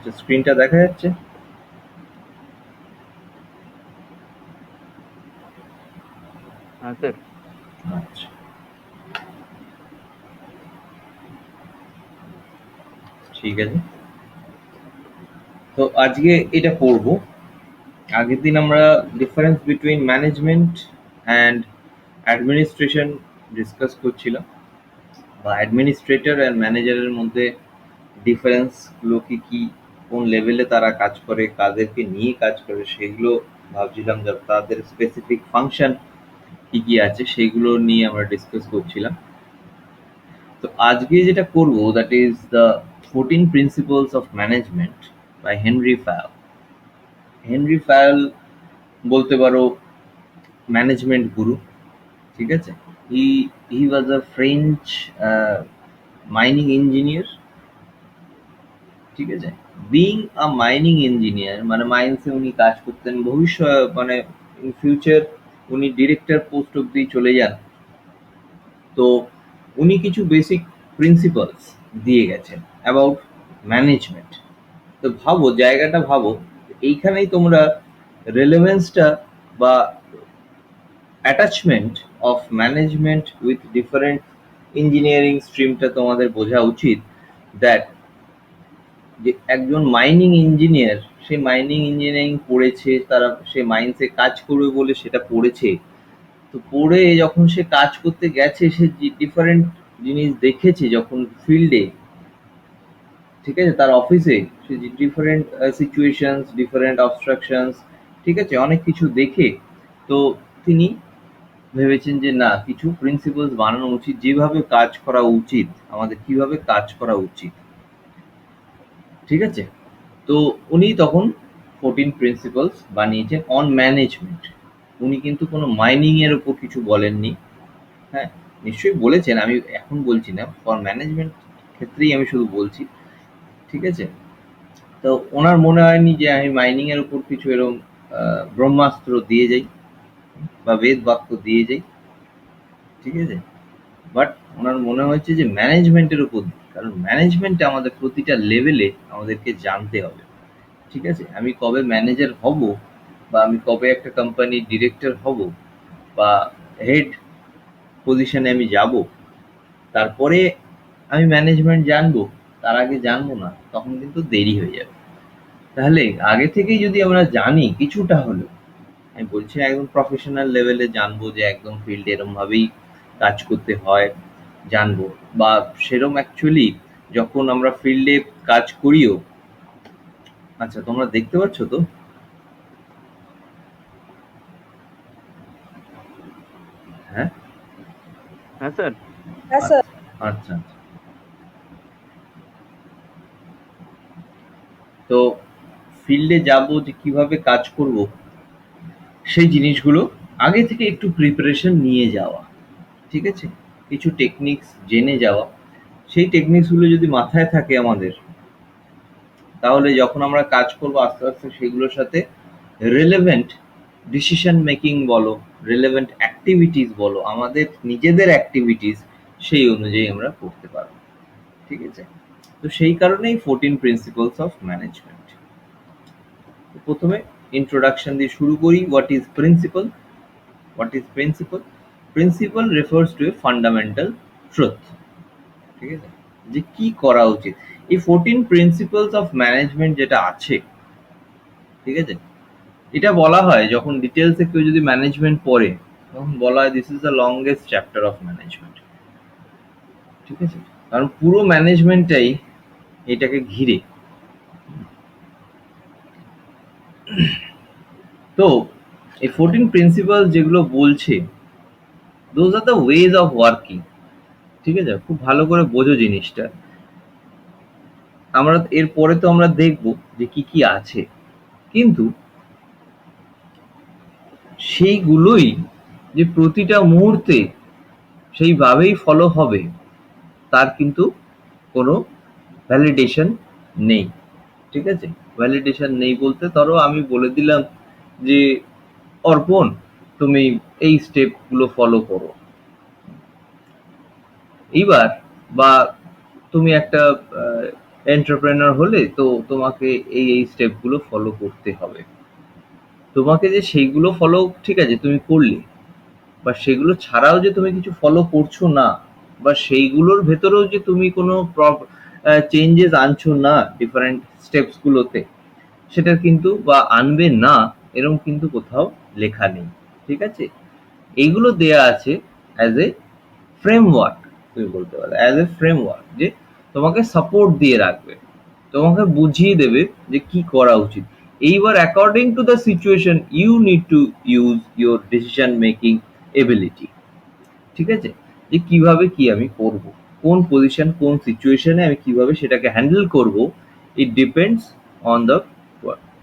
আচ্ছা, স্ক্রিনটা দেখা যাচ্ছে? হ্যাঁ স্যার। আচ্ছা, ঠিক আছে। তো আজকে এটা পড়ব। আগের দিন আমরা difference between management and administration discuss করছিলাম, বা অ্যাডমিনিস্ট্রেটর অ্যান্ড ম্যানেজারের মধ্যে ডিফারেন্সগুলো কি কি, কোন লেভেলে তারা কাজ করে, কাদেরকে নিয়ে কাজ করে, সেগুলো ভাবছিলাম। যে তাদের স্পেসিফিক ফাংশন কি কি আছে সেইগুলো নিয়ে আমরা ডিসকাস করছিলাম। তো আজকে যেটা করব, that is the 14 principles of management by Henri Fayol. Henri Fayol বলতে পারো ম্যানেজমেন্ট গুরু, ঠিক আছে। He he was a French mining engineer, ঠিক আছে। বিং আ মাইনিং ইঞ্জিনিয়ার মানে মাইন্সে উনি কাজ করতেন, ভবিষ্যৎ মানে ইন ফিউচার উনি ডিরেক্টর পোস্ট অব্দি চলে যান। তো উনি কিছু বেসিক প্রিন্সিপালস দিয়ে গেছেন অ্যাবাউট ম্যানেজমেন্ট। তো ভাবো, জায়গাটা ভাবো, এইখানেই তোমরা রেলেভেন্সটা বা attachment of management with different engineering স্ট্রিমটা তোমাদের বোঝা উচিত। দ্যাট যে একজন মাইনিং ইঞ্জিনিয়ার, সে মাইনিং ইঞ্জিনিয়ারিং পড়েছে, তারা সে মাইন্সে কাজ করবে বলে সেটা পড়েছে। তো পড়ে যখন সে কাজ করতে গেছে, সে ডিফারেন্ট জিনিস দেখেছে যখন ফিল্ডে, ঠিক আছে, তার অফিসে সে ডিফারেন্ট সিচুয়েশনস, ডিফারেন্ট অবস্ট্রাকশনস, ঠিক আছে, অনেক কিছু দেখে তো তিনি ভেবেছেন যে না, কিছু প্রিন্সিপালস বানানো উচিত, যেভাবে কাজ করা উচিত, আমাদের কিভাবে কাজ করা উচিত, ঠিক আছে। তো উনি তখন 14 প্রিন্সিপালস বানিয়েছেন অন ম্যানেজমেন্ট। উনি কিন্তু কোনো মাইনিং এর উপর কিছু বলেননি। হ্যাঁ, নিশ্চয়ই বলেছেন, আমি এখন বলছি না, ফর ম্যানেজমেন্ট ক্ষেত্রেই আমি শুধু বলছি, ঠিক আছে। তো ওনার মনে হয়নি যে আমি মাইনিং এর উপর কিছু এরকম ব্রহ্মাস্ত্র দিয়ে যাই বা বেদ বাক্য দিয়ে যাই, ঠিক আছে। বাট ওনার মনে হয়েছে যে ম্যানেজমেন্টের উপর দিই, কারণ ম্যানেজমেন্টে আমাদের প্রতিটা লেভেলে আমাদেরকে জানতে হবে, ঠিক আছে। আমি কবে ম্যানেজার হব, বা আমি কবে একটা কোম্পানির ডিরেক্টর হব, বা হেড পজিশনে আমি যাব, তারপরে আমি ম্যানেজমেন্ট জানবো, তার আগে জানবো না, তখন কিন্তু দেরি হয়ে যাবে। তাহলে আগে থেকেই যদি আমরা জানি কিছুটা হলেও, আমি বলছি না একদম প্রফেশনাল লেভেলে জানবো যে একদম ফিল্ডে এরমভাবেই কাজ করতে হয়, জানবো, বা সেরম অ্যাকচুয়ালি যখন আমরা ফিল্ডে কাজ করিও। আচ্ছা, তোমরা দেখতে পাচ্ছ তো? হ্যাঁ, হ্যাঁ স্যার। হ্যাঁ স্যার। আচ্ছা, আচ্ছা, আচ্ছা। তো ফিল্ডে যাব, যে কিভাবে কাজ করব, সেই জিনিসগুলো আগে থেকে একটু প্রিপারেশন নিয়ে যাওয়া, ঠিক আছে। কিছু টেকনিক্স জেনে যাওয়া, সেই টেকনিক্সগুলো যদি মাথায় থাকে আমাদের, তাহলে যখন আমরা কাজ করব আস্তে আস্তে সেগুলোর সাথে রেলেভেন্ট ডিসিশন মেকিং বলো, রেলেভেন্ট অ্যাক্টিভিটিস বলো, আমাদের নিজেদের অ্যাক্টিভিটিস সেই অনুযায়ী আমরা করতে পারবো, ঠিক আছে। তো সেই কারণেই 14 প্রিন্সিপালস অফ ম্যানেজমেন্ট। প্রথমে ইন্ট্রোডাকশন দিয়ে শুরু করি। What is principal? What is principal? Principal refers to a fundamental truth, ঠিক আছে, যে কি করা উচিত। এই 14 প্রিন্সিপালস অফ ম্যানেজমেন্ট যেটা আছে, ঠিক আছে, এটা বলা হয় যখন ডিটেলসে কেউ যদি ম্যানেজমেন্ট পড়ে, তখন বলা হয় this is the longest chapter of management, ঠিক আছে। কারণ পুরো ম্যানেজমেন্টটাই এটাকে ঘিরে। তো এই 14 প্রিন্সিপাল যেগুলো বলছে, those are the ways of working, ঠিক আছে। খুব ভালো করে বোঝো জিনিসটা। আমরা এরপরে তো আমরা দেখব যে কি কি আছে, কিন্তু সেইগুলোই যে প্রতিটা মুহূর্তে সেইভাবেই ফলো হবে, তার কিন্তু কোনো ভ্যালিডেশন নেই, ঠিক আছে। ভ্যালিডেশন নেই বলতে ধরো আমি বলে দিলাম যে অর্পণ, তুমি এই স্টেপগুলো ফলো করো, এইবার, বা তুমি একটা এন্টারপ্রেনার হলে তো তোমাকে এই স্টেপগুলো ফলো করতে হবে। তোমাকে যে সেইগুলো ফলো ঠিক আছে তুমি করলে, বা সেগুলো ছাড়াও যে তুমি কিছু ফলো করছো না, বা সেইগুলোর ভেতরেও যে তুমি কোনো চেঞ্জেস আনছো না ডিফারেন্ট স্টেপস গুলোতে, সেটা কিন্তু বা আনবে না এরকম কিন্তু কোথাও লেখা নেই। ঠিক আছে, এইগুলো দেয়া আছে অ্যাজ এ ফ্রেমওয়ার্ক, তুমি বলতে পারো অ্যাজ এ ফ্রেমওয়ার্ক, যে তোমাকে সাপোর্ট দিয়ে রাখবে, তোমাকে বুঝিয়ে দেবে যে কি করা উচিত। এইবার according to the situation you need to use your decision making ability. ঠিক আছে, যে কিভাবে কি আমি করব, কোন পজিশন কোন সিচুয়েশনে আমি কিভাবে সেটাকে হ্যান্ডেল করব, it depends on the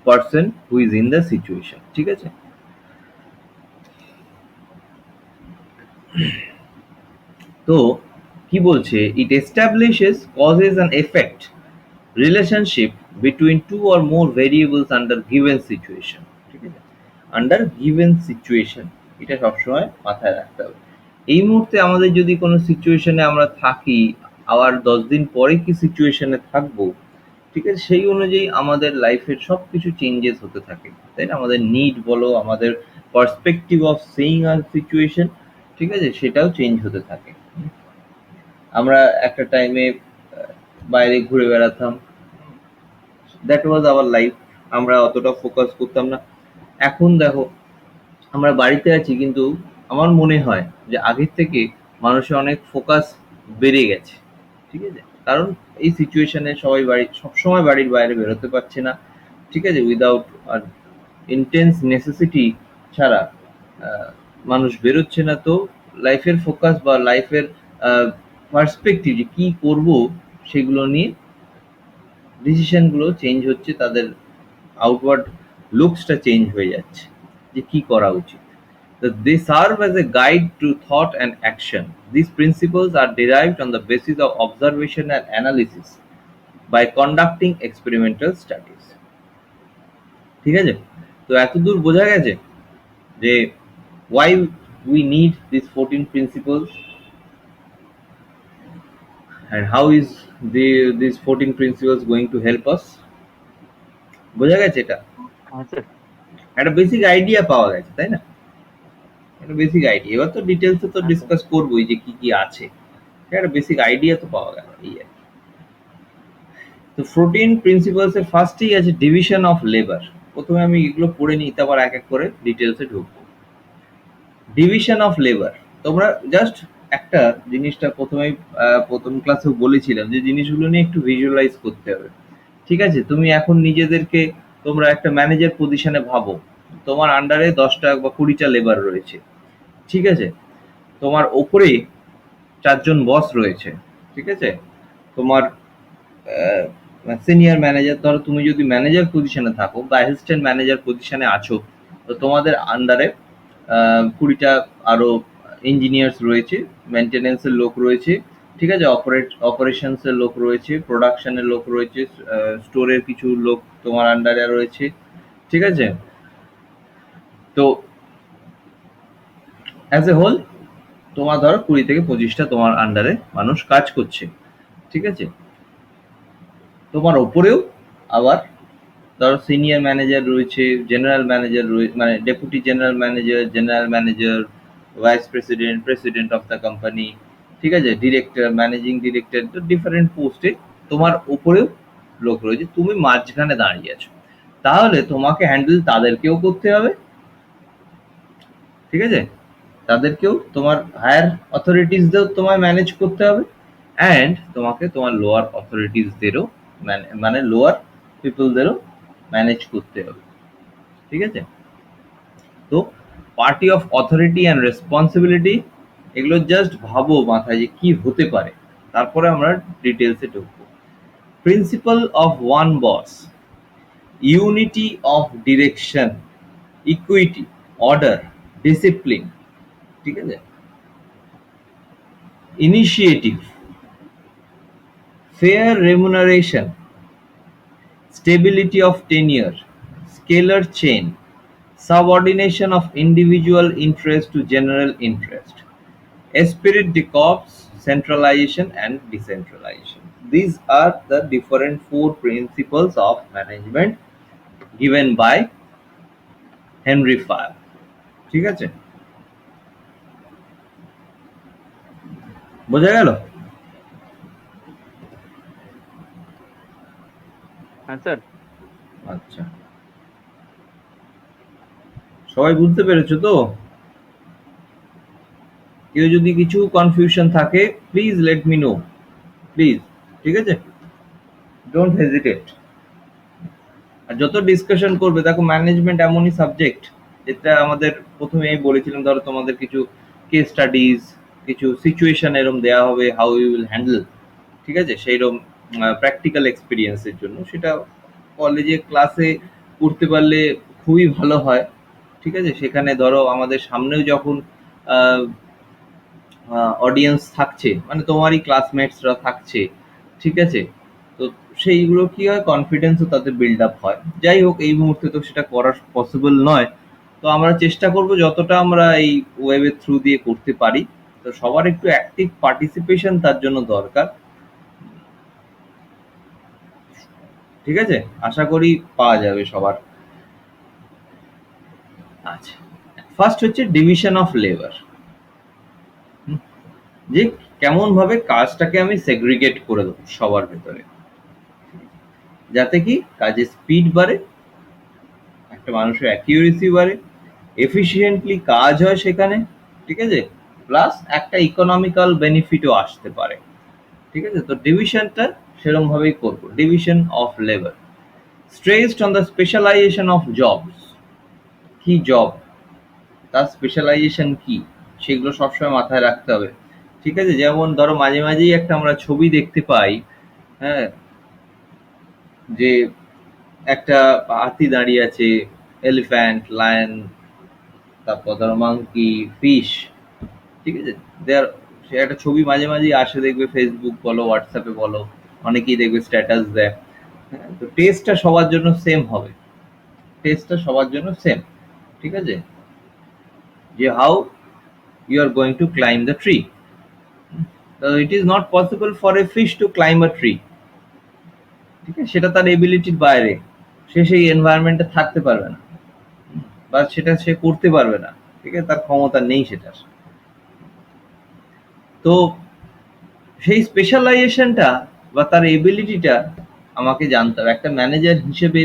person who is in the situation. ঠিক আছে, তো কি বলছে, it establishes causes and effect relationship between two or more variables under given situation. ঠিক আছে, আন্ডার গিভেন সিচুয়েশন, এটা সবসময় মাথায় রাখতে হবে। এই মুহূর্তে আমাদের যদি কোনো সিচুয়েশনে আমরা থাকি, আবার 10 দিন পরে কি সিচুয়েশনে থাকবো, ঠিক আছে, সেই অনুযায়ী আমাদের লাইফের সব কিছু চেঞ্জেস হতে থাকে, তাই না? আমাদের নিড বলো, আমাদের পার্সপেক্টিভ অফ সেইং আর সিচুয়েশন, ঠিক আছে, সেটাও চেঞ্জ হতে থাকে। আমরা একটা টাইমে বাইরে ঘুরে বেড়াতাম, দ্যাট ওয়াজ আওয়ার লাইফ, আমরা অতটা ফোকাস করতাম না। এখন দেখো আমরা বাড়িতে আছি, কিন্তু আমার মনে হয় যে আগের থেকে মানুষের অনেক ফোকাস বেড়ে গেছে। ঠিক আছে, কারণ এই সিচুয়েশনে সবাই সবসময় বাড়ির বাইরে বেরোতে পারছে না। ঠিক আছে, উইদাউট আর ইন্টেন্স নেসেসিটি ছাড়া আহ, মানুষ বেরোচ্ছে না। তো লাইফের ফোকাস বা লাইফের পার্সপেক্টিভ যে কি করব সেগুলো নিয়ে ডিসিশনগুলো চেঞ্জ হচ্ছে, তাদের আউটওয়ার্ড লুকসটা চেঞ্জ হয়ে যাচ্ছে যে কি করা উচিত। They serve as a guide to thought and action. These principles are derived on the basis of observation and analysis by conducting experimental studies. ঠিক আছে, তো এতদূর বোঝা গেছে যে why we need these 14 principles and how is these 14 principles going to help us। বোঝা গেছে এটা? হ্যাঁ স্যার। একটা বেসিক আইডিয়া পাওয়া গেছে, তাই না? একটা বেসিক আইডিয়া, এবার তো ডিটেলসে তো হ্যাঁ স্যার। ডিসকাস করবোই যে কি কি আছে, একটা বেসিক আইডিয়া তো পাওয়া গেল এই আর কি। তো 14 প্রিন্সিপালস এর ফার্স্টেই আছে ডিভিশন অফ লেবার। প্রথমে আমি এগুলো পড়ে নিই, তারপর এক এক করে ডিটেলসে ঢুকবো। ডিভিশন অফ লেবার, তোমরা জাস্ট একটা জিনিসটা প্রথমেই প্রথম ক্লাসেও বলেছিলাম যে জিনিসগুলো নিয়ে একটু ভিজুয়ালাইজ করতে হবে। ঠিক আছে, তুমি এখন নিজেদেরকে তোমরা একটা ম্যানেজার পজিশনে ভাবো, তোমার আন্ডারে 10টা বা 20টা লেবার রয়েছে। ঠিক আছে, তোমার ওপরে 4জন বস রয়েছে। ঠিক আছে, তোমার সিনিয়র ম্যানেজার, ধরো তুমি যদি ম্যানেজার পজিশনে থাকো বা অ্যাসিস্ট্যান্ট ম্যানেজার পজিশনে আছো, তো তোমাদের আন্ডারে 20টা আরো ইঞ্জিনিয়ার্স রয়েছে, মেনটেনেন্সের লোক রয়েছে। ঠিক আছে, অপারেশনসের লোক রয়েছে, প্রোডাকশনের লোক রয়েছে, স্টোরের কিছু লোক তোমার আন্ডারে রয়েছে। ঠিক আছে, তো অ্যাজ এ হোল তোমার ধরো 20 থেকে 25টা তোমার আন্ডারে মানুষ কাজ করছে। ঠিক আছে, তোমার ওপরেও আবার ধরো সিনিয়র ম্যানেজার রয়েছে, জেনারেল ম্যানেজার রয়েছে, মানে deputy general manager, vice president, president of the company. ঠিক আছে, ডিরেক্টর, ম্যানেজিং ডিরেক্টর, তো ডিফারেন্ট পোস্টে তোমার উপরেও লোক রয়েছে, তুমি মাঝখানে দাঁড়িয়ে আছো। তাহলে তোমাকে হ্যান্ডেল তাদেরকেও করতে হবে। ঠিক আছে, তাদেরকেও, তোমার হায়ার অথরিটিসদেরও তোমায় ম্যানেজ করতে হবে, অ্যান্ড তোমাকে তোমার লোয়ার অথরিটিসদেরও মানে লোয়ার পিপলদেরও ম্যানেজ করতে হবে। ঠিক আছে, তো party of authority and responsibility, এগুলো জাস্ট ভাবো মাথায় যে কি হতে পারে, তারপরে আমরা ডিটেলসে ঢুকবো। Principal of one boss, unity of direction, equity, order, discipline. ঠিক আছে, initiative, fair remuneration, stability of tenure, scalar chain, subordination of individual interest to general interest, esprit de corps, centralization and decentralization. These are the different 4 principles of management given by Henry Fayol. ঠিক আছে, বোঝা গেল? হ্যাঁ sir. আচ্ছা, সবাই বুঝতে পেরেছো তো? কেউ যদি কিছু কনফিউশন থাকে please let me no, please. ঠিক আছে, ডোন্ট হেজিটেট। আর যত ডিসকাশন করবে, দেখো ম্যানেজমেন্ট এমনই সাবজেক্ট যেটা আমাদের প্রথমেই বলেছিলাম, ধরো তোমাদের কিছু কেস স্টাডিজ, কিছু সিচুয়েশন এরকম দেওয়া হবে, হাউ ইউ উইল হ্যান্ডেল, ঠিক আছে, সেইরকম প্র্যাকটিক্যাল এক্সপিরিয়েন্সের জন্য সেটা কলেজে ক্লাসে করতে পারলে খুবই ভালো হয়। ঠিক আছে, সেখানে ধরো আমাদের সামনেও যখন অডিয়েন্স থাকছে, মানে তোমারই ক্লাসমেটসরা থাকছে, ঠিক আছে, তো সেইগুলো কি হয়, কনফিডেন্সও তাদের বিল্ড আপ হয়। যাই হোক, এই মুহূর্তে তো সেটা করা পসিবল নয়, তো আমরা চেষ্টা করব যতটা আমরা এই ওয়েবের থ্রু দিয়ে করতে পারি। তো সবার একটু অ্যাক্টিভ পার্টিসিপেশন তার জন্য দরকার। ঠিক আছে, আশা করি পাওয়া যাবে সবার। আচ্ছা, ফার্স্ট হচ্ছে ডিভিশন অফ লেবার, যে কেমন ভাবে কাজটাকে আমি সেগ্রিগেট করে দেবো সবার ভেতরে, যাতে কি কাজের স্পিড বাড়ে, একটা মানুষের অ্যাকিউরেসি বাড়ে, এফিসিয়েন্টলি কাজ হয় সেখানে, ঠিক আছে, প্লাস একটা ইকোনমিক্যাল বেনিফিটও আসতে পারে। ঠিক আছে, তো ডিভিশনটা সেরকম ভাবেই করবো, division of labour stressed on the specialization of jobs. কি জব, তার স্পেশালাইজেশন কি, সেগুলো সবসময় মাথায় রাখতে হবে। ঠিক আছে, যেমন ধরো মাঝে মাঝেই একটা আমরা ছবি দেখতে পাই, হ্যাঁ, যে একটা হাতি দাঁড়িয়ে আছে, এলিফ্যান্ট, লায়ন, তারপর ধরো মাংকি, ফিশ, ঠিক আছে, দেয়ার, সে একটা ছবি মাঝে মাঝেই আসে, দেখবে ফেসবুক বলো, হোয়াটসঅ্যাপে বলো, অনেকেই দেখবে স্ট্যাটাস দেয়। হ্যাঁ, তো টেস্টটা সবার জন্য সেম হবে, টেস্টটা সবার জন্য সেম। ঠিক আছে, যে how you are going to climb the tree, তো it is not possible for a fish to climb a tree. ঠিক আছে, সেটা তার এবিলিটির বাইরে, সে সেই এনভায়রনমেন্টে থাকতে পারবে না, বা সেটা সে করতে পারবে না। ঠিক আছে, তার ক্ষমতা নেই সেটার। তো সেই স্পেশালাইজেশনটা বা তার এবিলিটিটা আমাকে জানতে হবে। একটা ম্যানেজার হিসেবে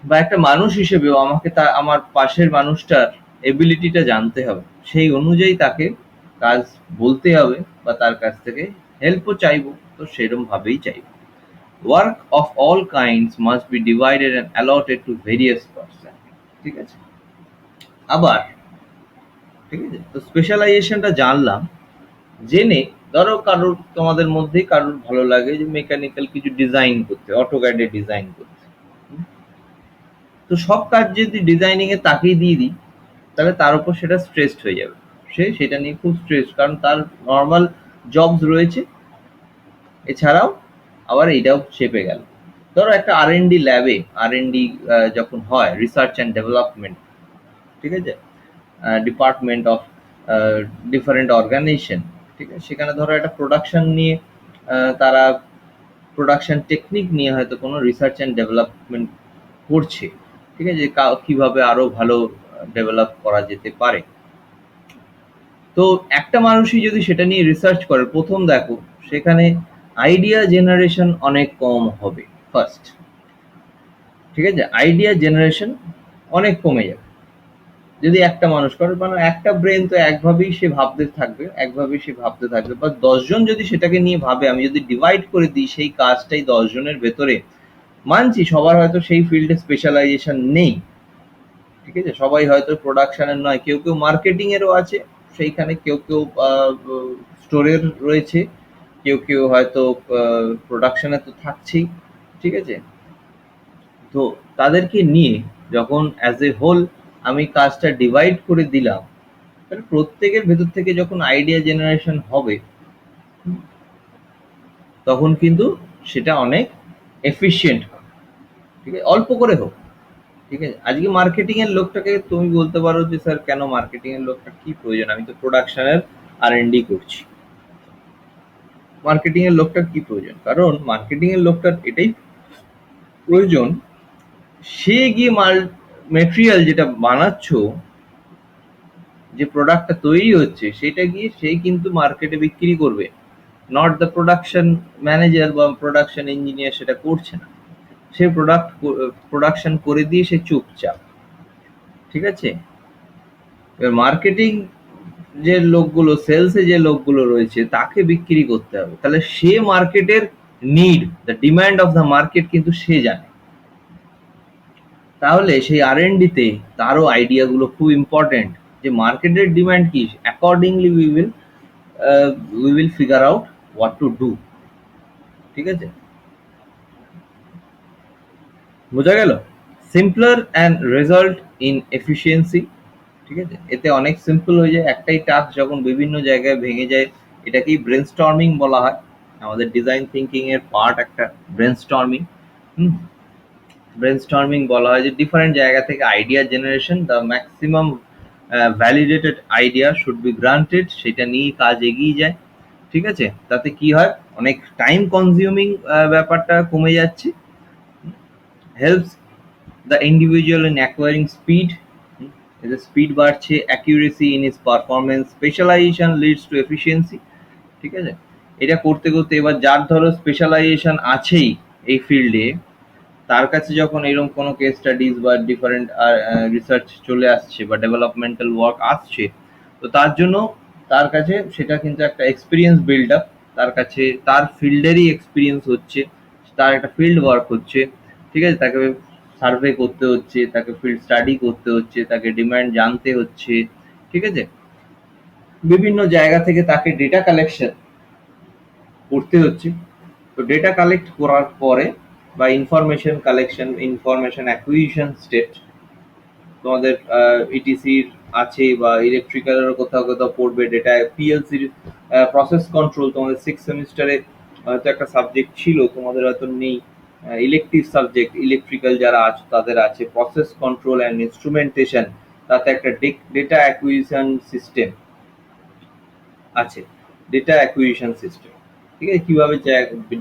বা একটা মানুষ হিসেবেও আমাকে আমার পাশের মানুষটার এবিলিটিটা জানতে হবে, সেই অনুযায়ী তাকে কাজ বলতে হবে বা তার কাছ থেকে হেল্পও চাইবো, তো সেরকম ভাবেই চাইবো। Work of all kinds must be divided and allotted to various person. ঠিক আছে, আবার, ঠিক আছে, তো স্পেশালাইজেশনটা জানলাম, জেনে ধরো কারোর, তোমাদের মধ্যে কারোর ভালো লাগে যে মেকানিক্যাল কিছু ডিজাইন করতে, অটোক্যাডে ডিজাইন করতে, তো সব কাজ যদি ডিজাইনিং এ তাকেই দিয়ে দিই, তাহলে তার উপর সেটা স্ট্রেসড হয়ে যাবে, সে সেটা নিয়ে খুব স্ট্রেস, কারণ তার নর্মাল জবস রয়েছে, এছাড়াও আবার এইটাও চেপে গেল। ধরো একটা আর&ডি ল্যাবে, আর&ডি যখন হয়, রিসার্চ অ্যান্ড ডেভেলপমেন্ট, ঠিক আছে, ডিপার্টমেন্ট অফ ডিফারেন্ট অর্গানাইজেশন, ঠিক আছে, সেখানে ধরো একটা প্রোডাকশন নিয়ে, তারা প্রোডাকশন টেকনিক নিয়ে হয়তো কোনো রিসার্চ অ্যান্ড ডেভেলপমেন্ট করছে। ঠিক আছে, কিভাবে আরো ভালো ডেভেলপ করা যেতে পারে। তো একটা মানুষই যদি সেটা নিয়ে রিসার্চ করে, প্রথম দেখো সেখানে আইডিয়া জেনারেশন অনেক কম হবে ফার্স্ট। ঠিক আছে, আইডিয়া জেনারেশন অনেক কমে যাবে যদি একটা মানুষ করে, মানে একটা ব্রেন তো একভাবেই সে ভাবতে থাকবে, একভাবেই সে ভাবতে থাকবে, বা 10 জন যদি সেটাকে নিয়ে ভাবে, আমি যদি ডিভাইড করে দিই সেই কাজটাই 10 জনের ভেতরে, মানছি সবার হয়তো সেই ফিল্ডে স্পেশালাইজেশন নেই। ঠিক আছে, সবাই হয়তো প্রোডাকশনের নয়, কেউ কেউ মার্কেটিং এরও আছে সেইখানে, কেউ কেউ স্টোরের রয়েছে, কেউ কেউ হয়তো প্রোডাকশনে তো থাকছেই। ঠিক আছে, তো তাদেরকে নিয়ে যখন অ্যাজ এ হোল আমি কাজটা ডিভাইড করে দিলাম, তাহলে প্রত্যেকের ভেতর থেকে যখন আইডিয়া জেনারেশন হবে, তখন কিন্তু সেটা অনেক এফিশিয়েন্ট হবে। ঠিক আছে, অল্প করে হোক। ঠিক আছে, আজকে মার্কেটিং এর লোকটাকে তুমি বলতে পারো যে স্যার কেন মার্কেটিং এর লোকটা কি প্রয়োজন, আমি তো প্রোডাকশনের আর&ডি করছি। মার্কেটিং এর লোকটার কি প্রয়োজন? কারণ মার্কেটিং এর লোকটার এটাই প্রয়োজন, সে গিয়ে মেটেরিয়াল যেটা বানাচ্ছ, যে প্রোডাক্টটা তৈরি হচ্ছে, সেটা গিয়ে সেই কিন্তু মার্কেটে বিক্রি করবে, নট দ্য প্রোডাকশন ম্যানেজার বা প্রোডাকশন ইঞ্জিনিয়ার সেটা করছে না। সে প্রোডাকশন করে দিয়ে সে চুপচাপ। ঠিক আছে? এবার মার্কেটিং যে লোকগুলো, সেলসে যে লোকগুলো রয়েছে, তাকে বিক্রি করতে হবে। তাহলে সে মার্কেটের need, the demand of the market কিন্তু সে জানে। তাহলে সেই R&D তে তারও আইডিয়াগুলো খুব ইম্পর্টেন্ট, যে মার্কেটের ডিমান্ড কি, accordingly we will figure out what to do. ঠিক আছে? বোঝা গেল? Simpler and result in efficiency. ঠিক আছে? এতে অনেক সিম্পল হয়ে যায়। একটাই টাস্ক যখন বিভিন্ন জায়গায় ভেঙে যায়, এটাকেই ব্রেনস্টর্মিং বলা হয়। আমাদের ডিজাইন থিঙ্কিং এর পার্ট একটা ব্রেনস্টর্মিং। ব্রেনস্টর্মিং বলা হয় যে ডিফারেন্ট জায়গা থেকে idea generation, the maximum validated idea should be granted, সেটা নিয়ে কাজ এগিয়ে যায়। ঠিক আছে? তাতে কি হয়, অনেক টাইম কনজিউমিং ব্যাপারটা কমে যাচ্ছে। Helps the individual in acquiring speed, এতে স্পিড বাড়ছে, accuracy in his performance, specialization leads to efficiency. ঠিক আছে? এটা করতে করতে এবার যার ধরো স্পেশালাইজেশন আছেই এই ফিল্ডে, তার কাছে যখন এরকম কোনো কেস স্টাডিজ বা ডিফারেন্ট রিসার্চ চলে আসছে বা ডেভেলপমেন্টাল ওয়ার্ক আসছে, তো তার জন্য তার কাছে সেটা কিন্তু একটা এক্সপিরিয়েন্স বিল্ড আপ, তার কাছে তার ফিল্ডেরই এক্সপিরিয়েন্স হচ্ছে, তার একটা ফিল্ড ওয়ার্ক হচ্ছে। ঠিক আছে? তাকে সার্ভে করতে হচ্ছে, তাকে ফিল্ড স্টাডি করতে হচ্ছে, তাকে ডিমান্ড জানতে হচ্ছে। ঠিক আছে? বিভিন্ন জায়গা থেকে তাকে ডেটা কালেকশন করতে হচ্ছে। তো ডেটা কালেক্ট করার পরে বা information collection, information acquisition state, তোমাদের ইটিসির আছে বা ইলেকট্রিক্যালেরও কোথাও কোথাও পড়বে, ডেটা পিএলসির প্রসেস কন্ট্রোল, তোমাদের 6 সেমিস্টারে হয়তো একটা সাবজেক্ট ছিল, তোমাদের হয়তো নেই, ইলেকটিভ সাবজেক্ট, ইলেকট্রিক্যাল যারা আছে তাদের আছে প্রসেস কন্ট্রোল অ্যান্ড ইনস্ট্রুমেন্টেশন, তাতে একটা ডেটা অ্যাকুইজিশন সিস্টেম আছে, ডেটা অ্যাকুইজিশন সিস্টেম। ঠিক আছে? কিভাবে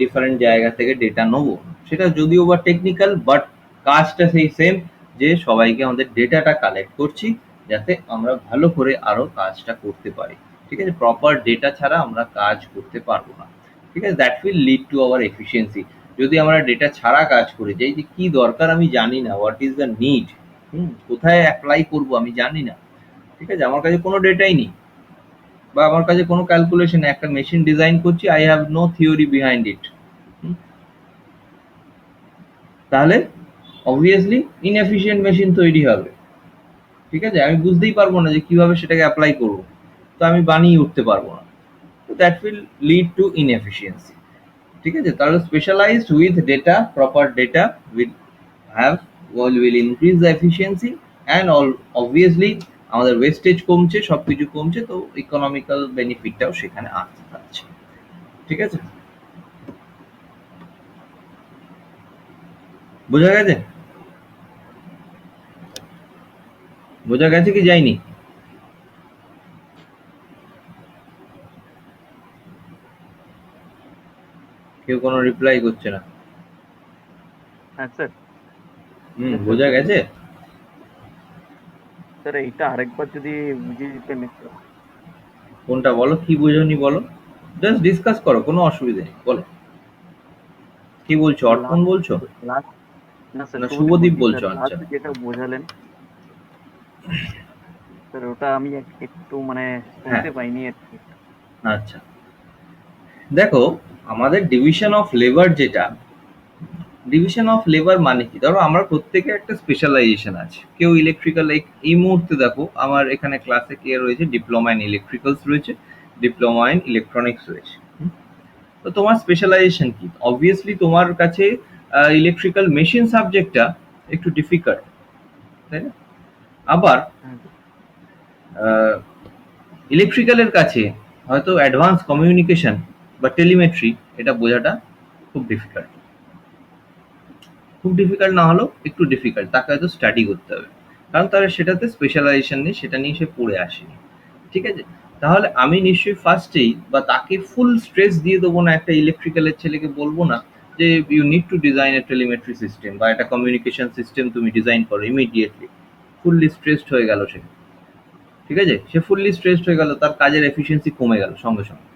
ডিফারেন্ট জায়গা থেকে ডেটা নেবো, সেটা যদিও বা টেকনিক্যাল, বাট কাজটা সেই সেম, যে সবাইকে আমাদের ডেটাটা কালেক্ট করছি যাতে আমরা ভালো করে আরো কাজটা করতে পারি। ঠিক আছে? প্রপার ডেটা ছাড়া আমরা কাজ করতে পারবো না। ঠিক আছে? That will lead to our efficiency. যদি আমরা ডেটা ছাড়া কাজ করে যাই, যে কি দরকার আমি জানি না, হোয়াট ইজ দ্য নিড, কোথায় অ্যাপ্লাই করবো আমি জানি না। ঠিক আছে? আমার কাছে কোনো ডেটাই নেই, বা আমার কাছে কোনো ক্যালকুলেশন, একটা মেশিন ডিজাইন করছি, I have no theory behind it, তাহলে অবভিয়াসলি ইনএফিশিয়েন্ট মেশিন তৈরি হবে। ঠিক আছে? আমি বুঝতেই পারবো না যে কিভাবে সেটাকে অ্যাপ্লাই করব, তো আমি বানিয়ে উঠতে পারবো না। তো that will lead to inefficiency. ঠিক আছে? তাহলে specialized with data, proper data will have will increase the efficiency, and obviously আমাদের ওয়েস্টেজ কমছে, সবকিছু কমছে, তো ইকোনমিক্যাল বেনিফিটটাও সেখানে আসতে পারছে। ঠিক আছে? বোঝা গেছে? বোঝা গেছে কি যায়নি? কেউ কোনো রিপ্লাই করছে না। হ্যাঁ স্যার। স্যার বোঝা গেছে? স্যার এইটা আরেকবার যদি বুঝিয়ে দিতেন একটু। কোনটা বলো, কি বুঝোনি বলো, জাস্ট ডিসকাস করো, কোনো অসুবিধা নেই, বলো কি বলছো, অর্পণ লাস্ট বলছো লাস্ট না স্যার, না শুভদীপ শুভদীপ বলছি স্যার। বলছো? আচ্ছা, লাস্ট যেটা বোঝালেন স্যার, ওটা আমি একটু মানে হ্যাঁ, শুনতে পাইনি আর কি। আচ্ছা, দেখো, আমাদের ডিভিশন অফ লেবার যেটা, ডিভিশন অফ লেবার মানে কি, ধরো আমরা প্রত্যেকে একটা স্পেশালাইজেশন আছে, কেউ ইলেকট্রিক্যাল, এই মুহূর্তে দেখো আমার এখানে ক্লাসে কে রয়েছে, ডিপ্লোমা ইন ইলেকট্রিক্যালস রয়েছে, ডিপ্লোমা ইন ইলেকট্রনিক্স রয়েছে। তো তোমার স্পেশালাইজেশন কি? অবভিয়াসলি তোমার কাছে ইলেকট্রিক্যাল মেশিন সাবজেক্টটা একটু ডিফিকাল্ট, তাই না? আবার হ্যাঁ ইলেকট্রিক্যালের কাছে হয়তো অ্যাডভান্স কমিউনিকেশন বা টেলিমেট্রি, এটা বোঝাটা খুব ডিফিকাল্ট। খুব ডিফিকাল্ট না হলেও একটু ডিফিকাল্ট, তাকে হয়তো স্টাডি করতে হবে, কারণ তার সেটাতে স্পেশালাইজেশন নেই, সেটা নিয়ে সে পড়ে আসেনি। ঠিক আছে? তাহলে আমি নিশ্চয়ই ফার্স্টেই বা তাকে ফুল স্ট্রেস দিয়ে দেবো না, একটা ইলেকট্রিক্যালের ছেলেকে বলবো না যে you need to design a telemetry system বা একটা কমিউনিকেশন সিস্টেম তুমি ডিজাইন করো ইমিডিয়েটলি। ফুললি স্ট্রেসড হয়ে গেল সে, ঠিক আছে, সে ফুললি স্ট্রেসড হয়ে গেল, তার কাজের এফিসিয়েন্সি কমে গেল সঙ্গে সঙ্গে।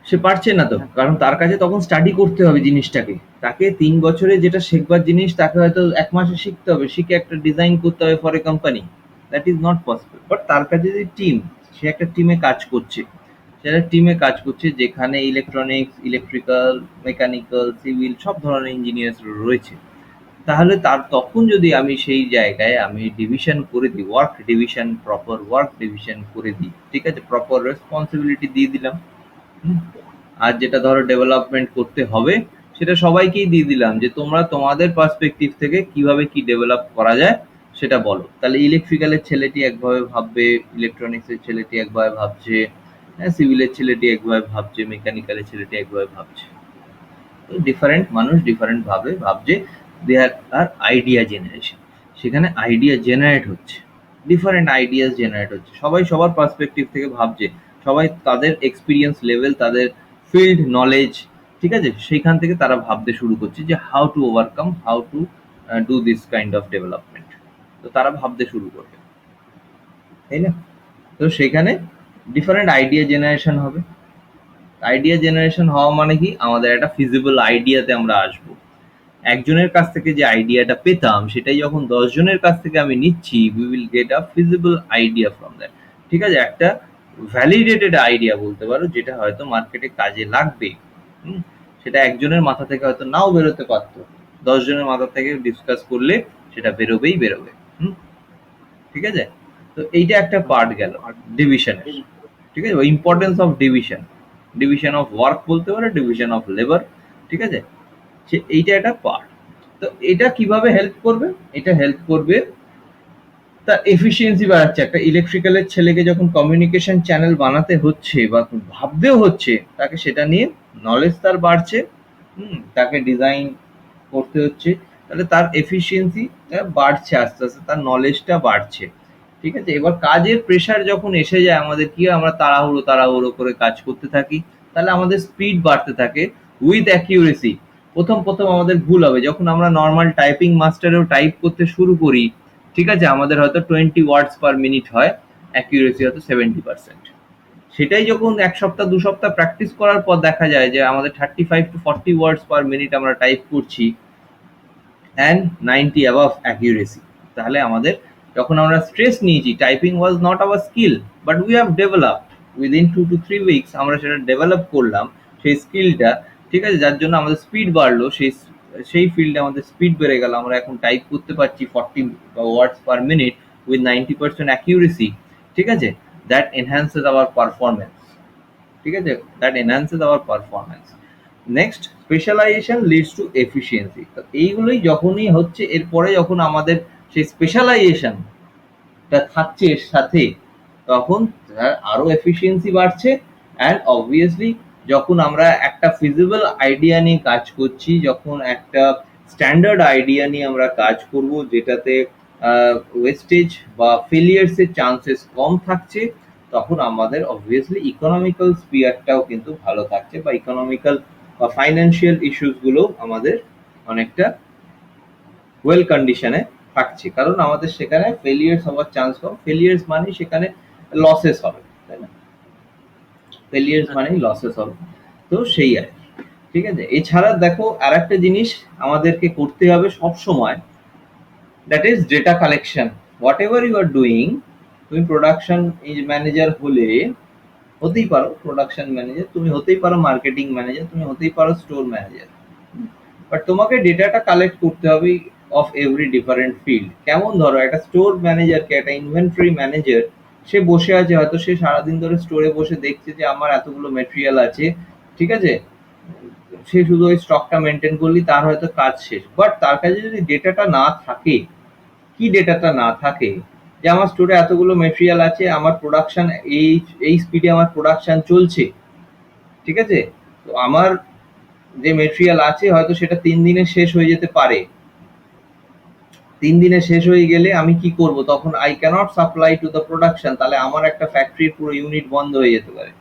সে পারছে না তো, কারণ তার কাছে তখন স্টাডি করতে হবে জিনিসটাকে। তাকে ৩ বছরে যেটা শেখবার জিনিস তাকে হয়তো ১ মাসে শিখতে হবে, শিখে একটা ডিজাইন করতে হবে for a company. That is not possible. But তার কাছে যে টিম, সে একটা টিমে কাজ করছে, সে একটা টিমে কাজ করছে যেখানে ইলেকট্রনিক্স, ইলেকট্রিক্যাল, মেকানিক্যাল, সিভিল সব ধরনের ইঞ্জিনিয়ার্স রয়েছে। তাহলে তার তখন যদি আমি সেই জায়গায় আমি ডিভিশন করে দিই, work division, proper work division করে দিই, ঠিক আছে, প্রপার রেসপন্সিবিলিটি দিয়ে দিলাম। হুম। আর যেটা ধরো ডেভেলপমেন্ট করতে হবে সেটা সবাইকেই দিয়ে দিলাম যে তোমরা তোমাদের পার্সপেক্টিভ থেকে কিভাবে কি ডেভেলপ করা যায় সেটা বলো। তাহলে ইলেকট্রিক্যালের ছেলেটি একভাবে ভাববে, ইলেকট্রনিক্সের ছেলেটি একভাবে ভাবছে, হ্যাঁ, সিভিলের ছেলেটি একভাবে ভাবছে, মেকানিক্যালের ছেলেটি একভাবে ভাবছে। ডিফারেন্ট মানুষ ডিফারেন্ট ভাবে ভাবছে। দেয়ার আর আইডিয়া জেনারেশন, সেখানে আইডিয়া জেনারেট হচ্ছে, ডিফারেন্ট আইডিয়াস জেনারেট হচ্ছে, সবাই সবার পার্সপেক্টিভ থেকে ভাবছে, সবাই তাদের এক্সপিরিয়েন্স লেভেল, তাদের ফিল্ড নলেজ, ঠিক আছে, সেইখান থেকে তারা ভাবতে শুরু করছে যে how to overcome, how to do this kind of development. তো তারা ভাবতে শুরু করবে, তাই না? তো সেখানে ডিফারেন্ট আইডিয়া জেনারেশন হবে। আইডিয়া জেনারেশন হওয়া মানে কি, আমাদের একটা ফিজিবল আইডিয়াতে আমরা আসবো। একজনের কাছ থেকে যে আইডিয়াটা পেতাম সেটাই যখন ১০ জনের কাছ থেকে আমি নিচ্ছি, we will get a feasible idea from that. ঠিক আছে, একটা ভ্যালিডেটেড আইডিয়া বলতে পারো, যেটা হয়তো মার্কেটে কাজে লাগবে। হুম, সেটা একজনের মাথা থেকে হয়তো নাও বেরোতে পারতো, ১০ জনের মাথা থেকে ডিসকাস করলে সেটা বেরোবেই বেরোবে। হুম, ঠিক আছে। তো এইটা একটা পার্ট গেল ডিভিশনের, ঠিক আছে, importance of division, division of work বলতে পারো, ডিভিশন অফ লেবার, ঠিক আছে, সে এইটা একটা পার্ট। তো এটা কিভাবে হেল্প করবে, এটা হেল্প করবে তার এফিসিয়েন্সি বাড়াচ্ছে। একটা ইলেকট্রিক্যালের ছেলেকে যখন কমিউনিকেশন চ্যানেল বানাতে হচ্ছে বা ভাবতেও হচ্ছে, তাকে সেটা নিয়ে নলেজ তার বাড়ছে। তাকে ডিজাইন করতে হচ্ছে, তাহলে তার এফিসিয়েন্সি বাড়ছে, আস্তে আস্তে তার নলেজটা বাড়ছে, ঠিক আছে। এবার কাজের প্রেশার যখন এসে যায় আমাদের, কি হয়, আমরা তাড়াহুড়ো তাড়াহুড়ো করে কাজ করতে থাকি, তাহলে আমাদের স্পিড বাড়তে থাকে উইথ অ্যাকিউরেসি। প্রথম প্রথম আমাদের ভুল হবে, যখন আমরা নর্মাল টাইপিং মাস্টারেও টাইপ করতে শুরু করি, ঠিক আছে, আমাদের হয়তো 20 ওয়ার্ডস পার মিনিট হয়, অ্যাকিউরেসি হয়তো 70%। সেটাই যখন ১ সপ্তাহ ২ সপ্তাহ প্র্যাকটিস করার পর দেখা যায় যে আমাদের 35 to 40 ওয়ার্ডস পার মিনিট আমরা টাইপ করছি, অ্যান্ড 90 অ্যাবাভ অ্যাকিউরেসি। তাহলে আমাদের, যখন আমরা স্ট্রেস নিয়েছি, typing was not our skill, but we have developed within 2 to 3 weeks, আমরা সেটা ডেভেলপ করলাম সেই স্কিলটা, ঠিক আছে, যার জন্য আমাদের স্পিড বাড়লো, সেই সেই ফিল্ডে আমাদের স্পিড বেড়ে গেল, আমরা এখন টাইপ করতে পারছি 40 words per minute with 90% accuracy, ঠিক আছে। দ্যাট এনহ্যান্সেস আওয়ার পারফরমেন্স, ঠিক আছে, that enhances our performance. Next, specialization leads to efficiency. তো এইগুলোই যখনই হচ্ছে, এরপরে যখন আমাদের সেই স্পেশালাইজেশনটা থাকছে এর সাথে, তখন তার আরো এফিসিয়েন্সি বাড়ছে। অ্যান্ড অবভিয়াসলি যখন আমরা একটা ফিজিবল আইডিয়া নিয়ে কাজ করছি, যখন একটা স্ট্যান্ডার্ড আইডিয়া নিয়ে আমরা কাজ করব, যেটাতে ওয়েস্টেজ বা ফেলিয়ার্সের চান্সেস কম থাকছে, তখন আমাদের অবভিয়াসলি ইকোনমিক্যাল স্পিয়ারটাও কিন্তু ভালো থাকছে, বা ইকোনমিক্যাল বা ফাইন্যান্সিয়াল ইস্যুসগুলো আমাদের অনেকটা ওয়েল কন্ডিশনে থাকছে, কারণ আমাদের সেখানে ফেলিয়ার্স হওয়ার চান্স কম। ফেলিয়ার্স মানে সেখানে লসেস হবে, তাই না, ফেলিয়ার্স মানেই লসেস হবে। তো সেই আর কি, ঠিক আছে। এছাড়া দেখো আর একটা জিনিস আমাদেরকে করতে হবে সব সময়, that is data collection. Whatever you are doing, তুমি প্রোডাকশন ম্যানেজার হলে, হতেই পারো প্রোডাকশন ম্যানেজার, তুমি হতেই পারো মার্কেটিং ম্যানেজার, তুমি হতেই পারো স্টোর ম্যানেজার, বাট তোমাকে ডেটাটা কালেক্ট করতে হবে অফ এভরি ডিফারেন্ট ফিল্ড। কেমন, ধরো একটা স্টোর ম্যানেজারকে, একটা ইনভেন্টরি ম্যানেজার, সে বসে আছে, হয়তো সে সারাদিন ধরে স্টোরে বসে দেখছে যে আমার এতগুলো মেটেরিয়াল আছে, ঠিক আছে, সে শুধু ওই স্টকটা মেনটেন করলেই তার হয়তো কাজ শেষ। বাট তার কাছে যদি ডেটাটা না থাকে, কি ডেটাটা না থাকে, যে আমার স্টোরে এতগুলো মেটেরিয়াল আছে, আমার প্রোডাকশন এই এই স্পিডে আমার প্রোডাকশন চলছে, ঠিক আছে, তো আমার যে মেটেরিয়াল আছে হয়তো সেটা ৩ দিনে শেষ হয়ে যেতে পারে, 3 দিনে শেষ হয়ে গেলে আমি কি করব, তখন I can't supply to the production, তাহলে আমার একটা ফ্যাক্টরির পুরো ইউনিট বন্ধ হয়ে যেতে পারে।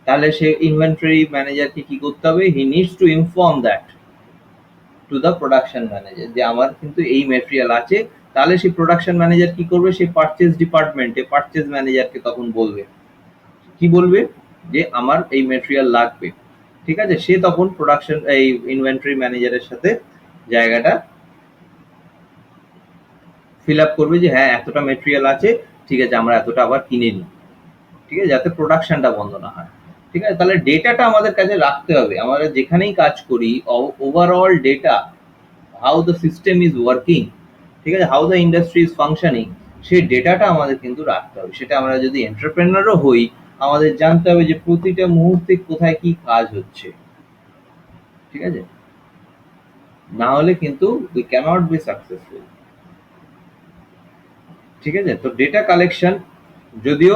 তাহলে সে ইনভেন্টরি ম্যানেজারকে কি করতে হবে, হি needs to inform that two the production manager যে আমার কিন্তু এই ম্যাটেরিয়াল আছে। তাহলে সেই প্রোডাকশন ম্যানেজার কি করবে, সেই পারচেজ ডিপার্টমেন্টে পারচেজ ম্যানেজারকে তখন বলবে, কি বলবে, যে আমার এই ম্যাটেরিয়াল লাগবে। ঠিক আছে, সে তখন প্রোডাকশন এই ইনভেন্টরি ম্যানেজারের সাথে জায়গাটা ফিল আপ করবে যে হ্যাঁ এতটা ম্যাটেরিয়াল আছে, ঠিক আছে আমরা এতটা আবার কিনে নিই, ঠিক আছে, যাতে প্রোডাকশনটা বন্ধ না হয়। ঠিক আছে, তাহলে ডেটাটা আমাদের কাছে রাখতে হবে, আমরা যেখানেই কাজ করি overall data, how the system is working, ঠিক আছে, how the industry is functioning, সেই ডেটাটা আমাদের কিন্তু রাখতে হবে। সেটা আমরা যদি এন্টারপ্রেনারও হই, আমাদের জানতে হবে যে প্রতিটা মুহূর্তে কোথায় কি কাজ হচ্ছে। ঠিক আছে, না হলে কিন্তু উই ক্যানট বি সাকসেসফুল। ঠিক আছে, তো ডেটা কালেকশন যদিও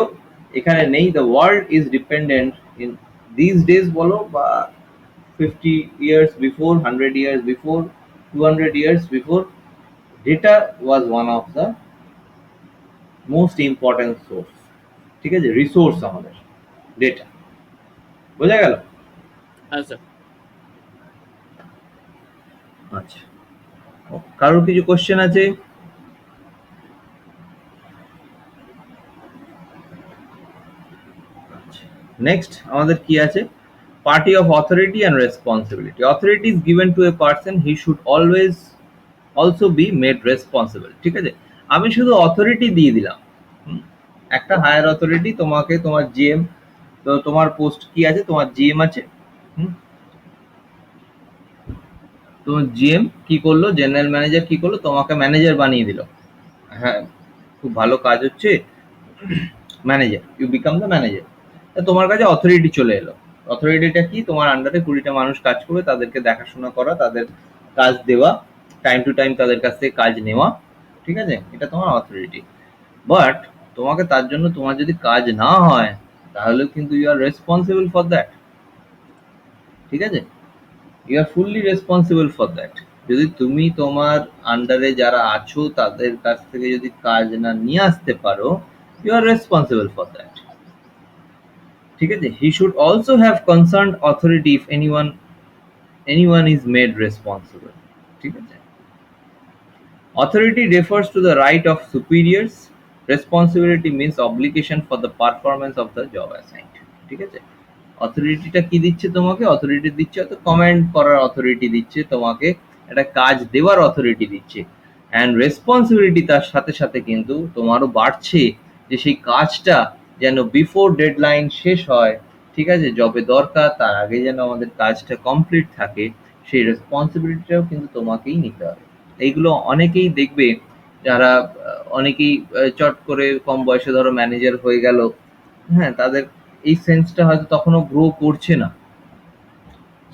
এখানে নেই, the world is dependent in this days বলো বা 50 years before, 100 years before, 200 years before, data was one of the most important source। ঠিক আছে, রিসোর্স আমাদের ডেটা, বোঝা গেল? হ্যাঁ স্যার। আচ্ছা, কারোর কিছু কোশ্চেন আছে? নেক্সট আমাদের কি আছে, party of authority and responsibility. Authority is given to a person, he should always also be made responsible. ঠিক আছে, আমি শুধু অথরিটি দিয়ে দিলাম, একটা হায়ার অথরিটি তোমাকে, তোমার জিএম, তো তোমার পোস্ট কি আছে, তোমার জিএম আছে, তোমার জিএম কি করলো, জেনারেল ম্যানেজার কি করলো, তোমাকে ম্যানেজার বানিয়ে দিল। হ্যাঁ, খুব ভালো কাজ হচ্ছে, manager, you become the manager. তোমার কাছে অথরিটি চলে এলো। অথরিটিটা কি, তোমার আন্ডারে 20টা মানুষ কাজ করবে, তাদেরকে দেখাশোনা করা, তাদের কাজ দেওয়া, টাইম টু টাইম তাদের কাছ থেকে কাজ নেওয়া। ঠিক আছে, এটা তোমার অথরিটি। বাট তোমাকে তার জন্য, তোমার যদি কাজ না হয় তাহলে কিন্তু you are responsible for that. ঠিক আছে, you are fully responsible for that. যদি তুমি তোমার আন্ডারে যারা আছো তাদের কাছ থেকে যদি কাজ না নিয়ে আসতে পারো, you are responsible for that. ঠিক আছে, he should also have concern authority if anyone is made responsible. ঠিক আছে, authority refers to the right of superiors, responsibility means obligation for the performance of the job assigned। ঠিক আছে, অথরিটিটা কি দিচ্ছে তোমাকে, authority দিচ্ছে হয়তো কমেন্ট করার অথরিটি দিচ্ছে তোমাকে, একটা কাজ দেওয়ার অথরিটি দিচ্ছে, অ্যান্ড রেসপন্সিবিলিটি তার সাথে সাথে কিন্তু তোমারও বাড়ছে যে সেই কাজটা যেন বিফোর ডেডলাইন শেষ হয়, ঠিক আছে, জবে দরকার তার আগে যেন আমাদের কাজটা কমপ্লিট থাকে, সেই রেসপন্সিবিলিটিটাও কিন্তু তোমাকেই নিতে হবে। এইগুলো অনেকেই দেখবে যারা অনেকেই চট করে কম বয়সে ধরো ম্যানেজার হয়ে গেল, হ্যাঁ, তাদের এই সেন্সটা হয়তো তখনও গ্রো করছে না।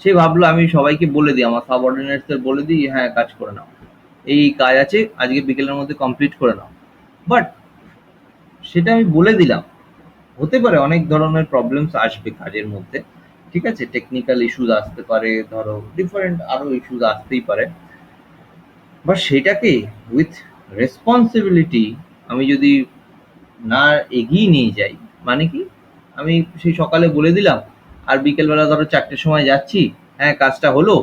সে ভাবলো আমি সবাইকে বলে দিই, আমার সাবঅর্ডিনেটসদের বলে দিই, হ্যাঁ কাজ করে নাও, এই কাজ আছে আজকে বিকেলের মধ্যে কমপ্লিট করে নাও। বাট সেটা আমি বলে দিলাম, হতে পারে অনেক ধরনের প্রবলেমস আসবে কাজের মধ্যে, ঠিক আছে, টেকনিক্যাল ইস্যুজ আসতে পারে, ধরো ডিফারেন্ট আরো ইস্যুজ আসতেই পারে, বাট সেটাকে উইথ রেসপন্সিবিলিটি আমি যদি না এগিয়ে নিয়ে যাই, মানে কি, আমি সেই সকালে বলে দিলাম আর বিকেলবেলা ধরো 4টের সময় যাচ্ছি, হ্যাঁ কাজটা হলো,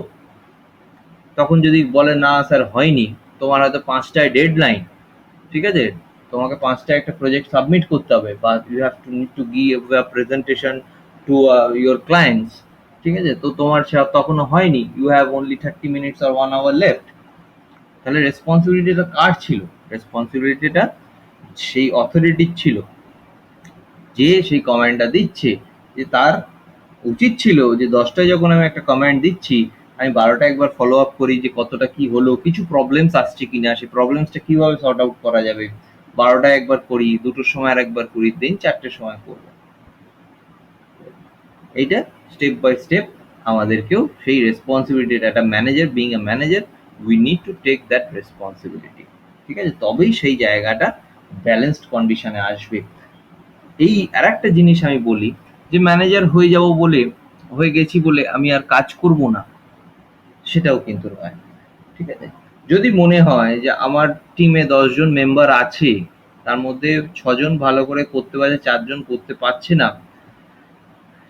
তখন যদি বলে না স্যার হয়নি, তোমার হয়তো 5টায় ডেডলাইন, ঠিক আছে, তোমাকে 5টায় একটা প্রজেক্ট সাবমিট করতে হবে, বা you have to need to give a presentation to your clients. ঠিক আছে, তো তোমার তখনও হয়নি, you have only 30 minutes or 1 hour লেফট। তাহলে রেসপন্সিবিলিটিটা কার ছিল, রেসপন্সিবিলিটিটা সেই অথরিটির ছিল, যে সেই কমেন্টটা দিচ্ছে, যে তার উচিত ছিল যে 10টায় যখন আমি একটা কমেন্ট দিচ্ছি, আমি 12টা একবার ফলো আপ করি যে কতটা কি হলো, কিছু প্রবলেমস আসছে কিনা, সেই প্রবলেমসটা কিভাবে সর্ট আউট করা যাবে, 12টায় একবার করি, 2টোর সময় আর একবার করি, দেন 4টের সময় করবো। এইটা স্টেপ বাই স্টেপ আমাদেরকেও সেই রেসপন্সিবিলিটিটা, একটা manager being a manager, we need to take that responsibility. ঠিক আছে, তবেই সেই জায়গাটা ব্যালেন্সড কন্ডিশনে আসবে। এই আর একটা জিনিস আমি বলি, যে ম্যানেজার হয়ে যাব বলে, হয়ে গেছি বলে আমি আর কাজ করব না, সেটাও কিন্তু নয়। ঠিক আছে, যদি মনে হয় যে আমার টিমে 10 জন মেম্বার আছে, তার মধ্যে 6 জন ভালো করে করতে পারছে, 4 জন করতে পারছে না,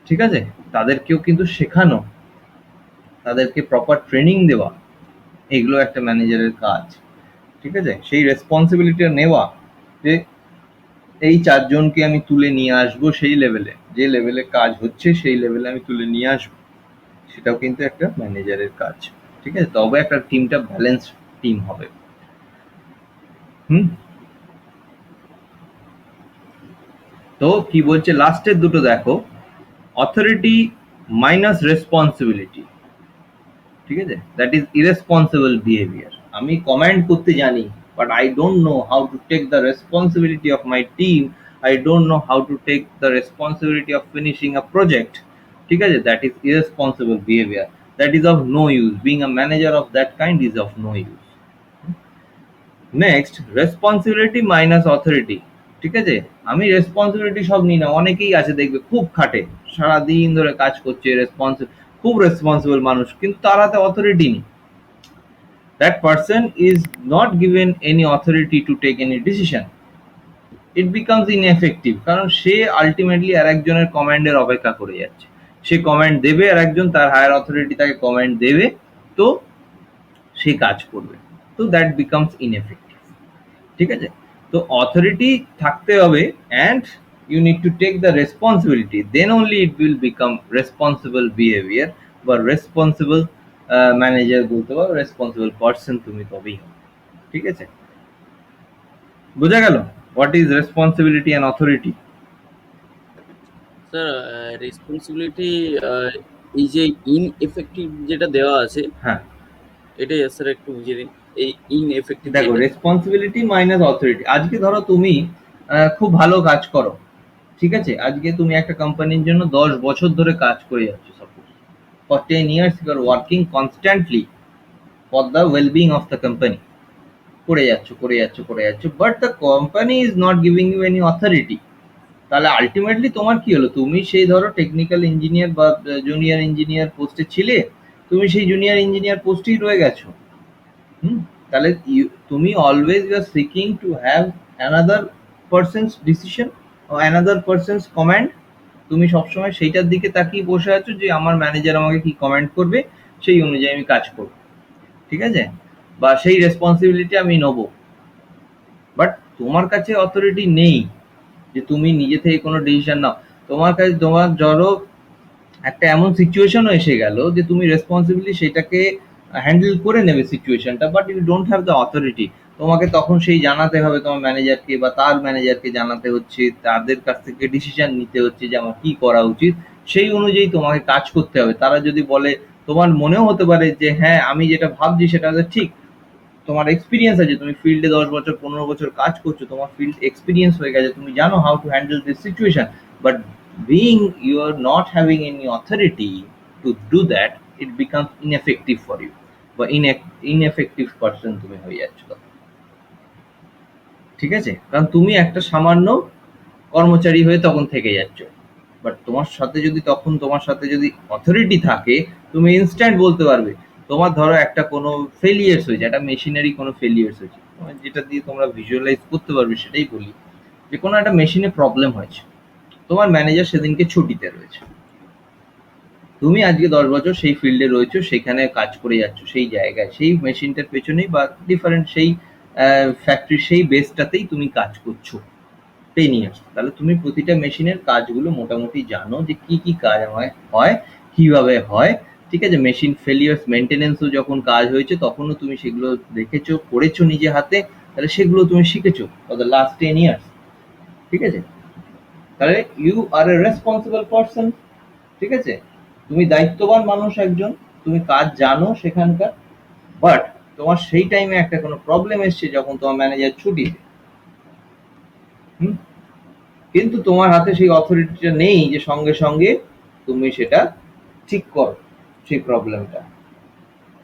ঠিক আছে? তাদেরকেও কিন্তু শেখানো, তাদেরকে প্রপার ট্রেনিং দেওয়া, এগুলো একটা ম্যানেজারের কাজ, ঠিক আছে? সেই রেসপন্সিবিলিটিটা নেওয়া যে এই 4 জনকে আমি তুলে নিয়ে আসবো সেই লেভেলে, যে লেভেলে কাজ হচ্ছে সেই লেভেলে আমি তুলে নিয়ে আসবো, সেটাও কিন্তু একটা ম্যানেজারের কাজ, ঠিক আছে? তবে একটা টিমটা ব্যালেন্স টিম হবে। হুম। তো কি বলছে লাস্টের দুটো দেখো, অথরিটি মাইনাস রেসপন্সিবিলিটি, ঠিক আছে? That is irresponsible behaviour. আমি কমান্ড করতে জানি, but I don't know how to take the responsibility of my team, I don't know how to take the responsibility of finishing a project, ঠিক আছে? That is irresponsible behaviour, that is of no use, being a manager of that kind is of no use. Next, responsibility minus authority, ঠিক আছে? আমি responsibility সব নিই না, অনেকেই আছে দেখবে খুব খাটে, সারাদিন ধরে কাজ করছে, খুব রেসপন্সিবল মানুষ, কিন্তু তার হাতে অথরিটি নেই। That person is not given any authority to take any decision, it becomes ineffective, কারণ সে আলটিমেটলি আর একজনের কমান্ডের অপেক্ষা করে যাচ্ছে। সে কমান্ড দেবে, আর একজন তার হায়ার অথরিটি তাকে কমান্ড দেবে, তো সে কাজ করবে, তো দ্যাট বিকামস ইনএফেক্টিভ, ঠিক আছে? তো অথরিটি থাকতে হবে, and you need to take the responsibility, then only it will become responsible behaviour, বা রেসপন্সিবল ম্যানেজার বলতে পারো, রেসপন্সিবল পার্সন তুমি তবেই হবে, ঠিক আছে? বোঝা গেল what is responsibility and authority? Sir, responsibility এই যে ইনএফেক্টিভ যেটা দেওয়া আছে, হ্যাঁ, এটাই স্যার একটু বুঝিয়ে দিন। এই ইনএফেক্টিভ দেখো, রেসপন্সিবিলিটি মাইনাস অথরিটি। আজকে ধরো তুমি খুব ভালো কাজ করো, ঠিক আছে? আজকে তুমি একটা কোম্পানির জন্য 10 বছর ধরে কাজ করে যাচ্ছ, suppose for 10 years you are working constantly for the well-being of the company, করে যাচ্ছ, but the company is not giving you any authority, তাহলে আলটিমেটলি তোমার কি হলো? তুমি সেই ধরো টেকনিক্যাল ইঞ্জিনিয়ার বা জুনিয়র ইঞ্জিনিয়ার পোস্টে ছিলে, তুমি সেই জুনিয়র ইঞ্জিনিয়ার পোস্টেই রয়ে গেছো। হুম। তাহলে তুমি always you are seeking to have another person's decision ও অ্যানাদার পারসনস কমান্ড, তুমি সবসময় সেইটার দিকে তাকিয়ে বসে আছো যে আমার ম্যানেজার আমাকে কি কমান্ড করবে, সেই অনুযায়ী আমি কাজ করব, ঠিক আছে? বা সেই রেসপন্সিবিলিটি আমি নেবো, বাট তোমার কাছে অথরিটি নেই যে তুমি নিজে থেকে কোনো ডিসিশন নাও। তোমার কাছে, তোমার ধরো একটা এমন সিচুয়েশনও এসে গেল যে তুমি রেসপন্সিবিলি সেটাকে হ্যান্ডেল করে নেবে সিচুয়েশনটা, but you don't have the authority. তোমাকে তখন সেই জানাতে হবে তোমার ম্যানেজারকে, বা তার ম্যানেজারকে জানাতে হচ্ছে, তাদের কাছ থেকে ডিসিশন নিতে হচ্ছে যে আমার কি করা উচিত, সেই অনুযায়ী তোমাকে কাজ করতে হবে। তারা যদি বলে, তোমার মনেও হতে পারে যে হ্যাঁ আমি যেটা ভাবছি সেটা হয়তো ঠিক, তোমার এক্সপিরিয়েন্স আছে, তুমি ফিল্ডে 10 বছর 15 বছর কাজ করছো, তোমার ফিল্ড এক্সপিরিয়েন্স হয়ে গেছে, তুমি জানো how to handle this situation, but being you are not having any authority to do that, it becomes ineffective for you, বা ineffective person তুমি হয়ে যাচ্ছ, ঠিক আছে? কারণ তুমি একটা সামান্য কর্মচারী হয়ে তখন থেকে যাচ্ছ, বাট তোমার সাথে যদি অথরিটি থাকে, তুমি ইনস্ট্যান্ট বলতে পারবে। তোমার ধরো একটা কোনো ফেলিয়ার্স হয়েছে, একটা মেশিনারি কোনো ফেলিয়ার্স হয়েছে, যেটা দিয়ে তোমরা ভিজুয়ালাইজ করতে পারবে সেটাই বলি, যে কোনো একটা মেশিনে প্রবলেম হয়েছে, তোমার ম্যানেজার সেদিনকে ছুটিতে রয়েছে, তুমি আজকে 10 বছর সেই ফিল্ডে রয়েছো, সেখানে কাজ করে যাচ্ছ, সেই জায়গায় সেই মেশিনটার পেছনেই, বা ডিফারেন্ট সেই ফ্যাক্টরির সেই বেসটাতেই তুমি কাজ করছো 10 years, তাহলে তুমি প্রতিটা মেশিনের কাজগুলো মোটামুটি জানো, যে কি কি কাজ আমায় হয়, কিভাবে হয়, ঠিক আছে? মেশিন ফেলিয়ার্স মেনটেনেন্সও যখন কাজ হয়েছে তখনও তুমি সেগুলো দেখেছো, করেছো নিজে হাতে, তাহলে সেগুলো তুমি শিখেছো ফর দ্য লাস্ট 10 years, ঠিক আছে? তাহলে you are a responsible person, ঠিক আছে? তুমি দায়িত্ববান মানুষ একজন, তুমি কাজ জানো সেখানকার, বাট তোমার সেই টাইমে একটা কোনো প্রবলেম এসছে যখন তোমার ম্যানেজার ছুটিতে, হুম, কিন্তু তোমার হাতে সেই অথরিটিটা নেই যে সঙ্গে সঙ্গে তুমি সেটা ঠিক করো, সেই প্রবলেমটা।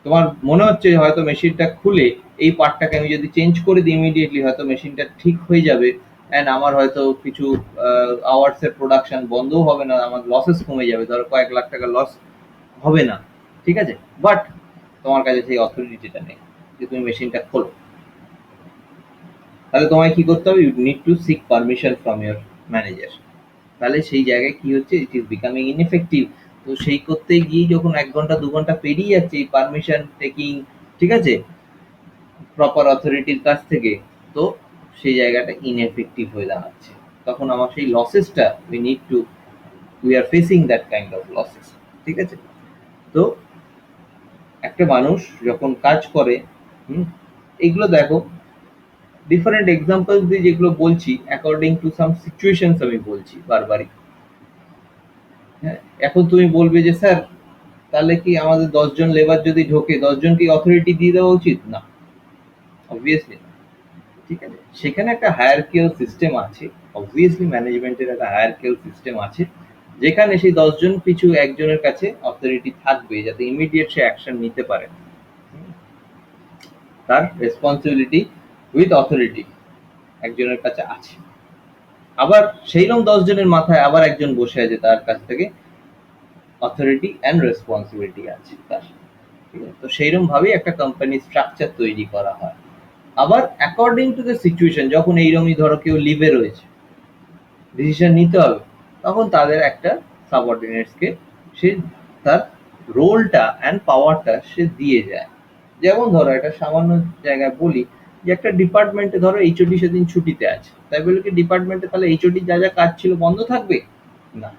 তোমার মনে হচ্ছে হয়তো মেশিনটা খুলে এই পার্টটাকে আমি যদি চেঞ্জ করে দিই ইমিডিয়েটলি, হয়তো মেশিনটা ঠিক হয়ে যাবে, অ্যান্ড আমার হয়তো কিছু আওয়ার্সের প্রোডাকশন বন্ধও হবে না, আমার লসেস কমে যাবে, ধরো কয়েক লাখ টাকা লস হবে না, ঠিক আছে? বাট তোমার কাছে সেই অথরিটিটা নেই, যে তুমি মেশিনটা খোলো, তাহলে তোমায় কি করতে হবে? You need to seek permission from your manager. তাহলে সেই জায়গায় কি হচ্ছে, ইট ইজ বিকামিং ইনএফেক্টিভ। তো সেই করতে গিয়ে যখন 1 ঘন্টা 2 ঘন্টা পেরিয়ে যাচ্ছে এই পারমিশন টেকিং, ঠিক আছে, প্রপার অথরিটির কাছ থেকে, তো সেই জায়গাটা ইনএফেক্টিভ হয়ে দাঁড়াচ্ছে। তখন আমার সেই লসেসটা we are facing that kind of losses. ঠিক আছে? তো একটা মানুষ যখন কাজ করে, হুম, এইগুলো দেখো ডিফারেন্ট এক্সাম্পল দিয়ে যেগুলো বলছি অ্যাকর্ডিং টু সাম সিচুয়েশনস আমি বলছি বারবারই। হ্যাঁ, এখন তুমি বলবে যে স্যার তাহলে কি আমাদের 10 জন লেবার যদি ঢোকে 10 জনকে অথরিটি দিয়ে দেওয়া উচিত? না, অবভিয়াসলি না। ঠিক আছে, সেখানে একটা হায়ারকিয়াল সিস্টেম আছে। অবভিয়াসলি ম্যানেজমেন্টের একটা হায়ারকিয়াল সিস্টেম আছে, যেখানে সেই 10 জন পিছু একজনের কাছে অথরিটি থাকবে, যাতে ইমিডিয়েট সে অ্যাকশন নিতে পারে। তার রেসপন্সিবিলিটি উইথ অথরিটি একজনের কাছে আছে। আবার সেইরকম 10 জনের মাথায় আবার একজন বসে আছে, তার কাছ থেকে অথরিটি অ্যান্ড রেসপন্সিবিলিটি আছে তার। ঠিক আছে, তো সেইরকম ভাবেই একটা কোম্পানি স্ট্রাকচার তৈরি করা হয়। আবার অ্যাকর্ডিং টু দ্য সিচুয়েশন, যখন এইরকমই ধরো কেউ লিভে রয়েছে, ডিসিশন নিতে হবে, তখন তাদের একটা সাবঅর্ডিনেটসকে সে তার রোলটা অ্যান্ড পাওয়ারটা সে দিয়ে যায়। যেমন ধরো একটা সামান্য জায়গায় বলি, যে একটা ডিপার্টমেন্টে ধরো এইচওডি সেদিন ছুটিতে আছে, তাই বলে কি ডিপার্টমেন্টে তাহলে এইচওডি যা যা কাজ ছিল বন্ধ থাকবে? না।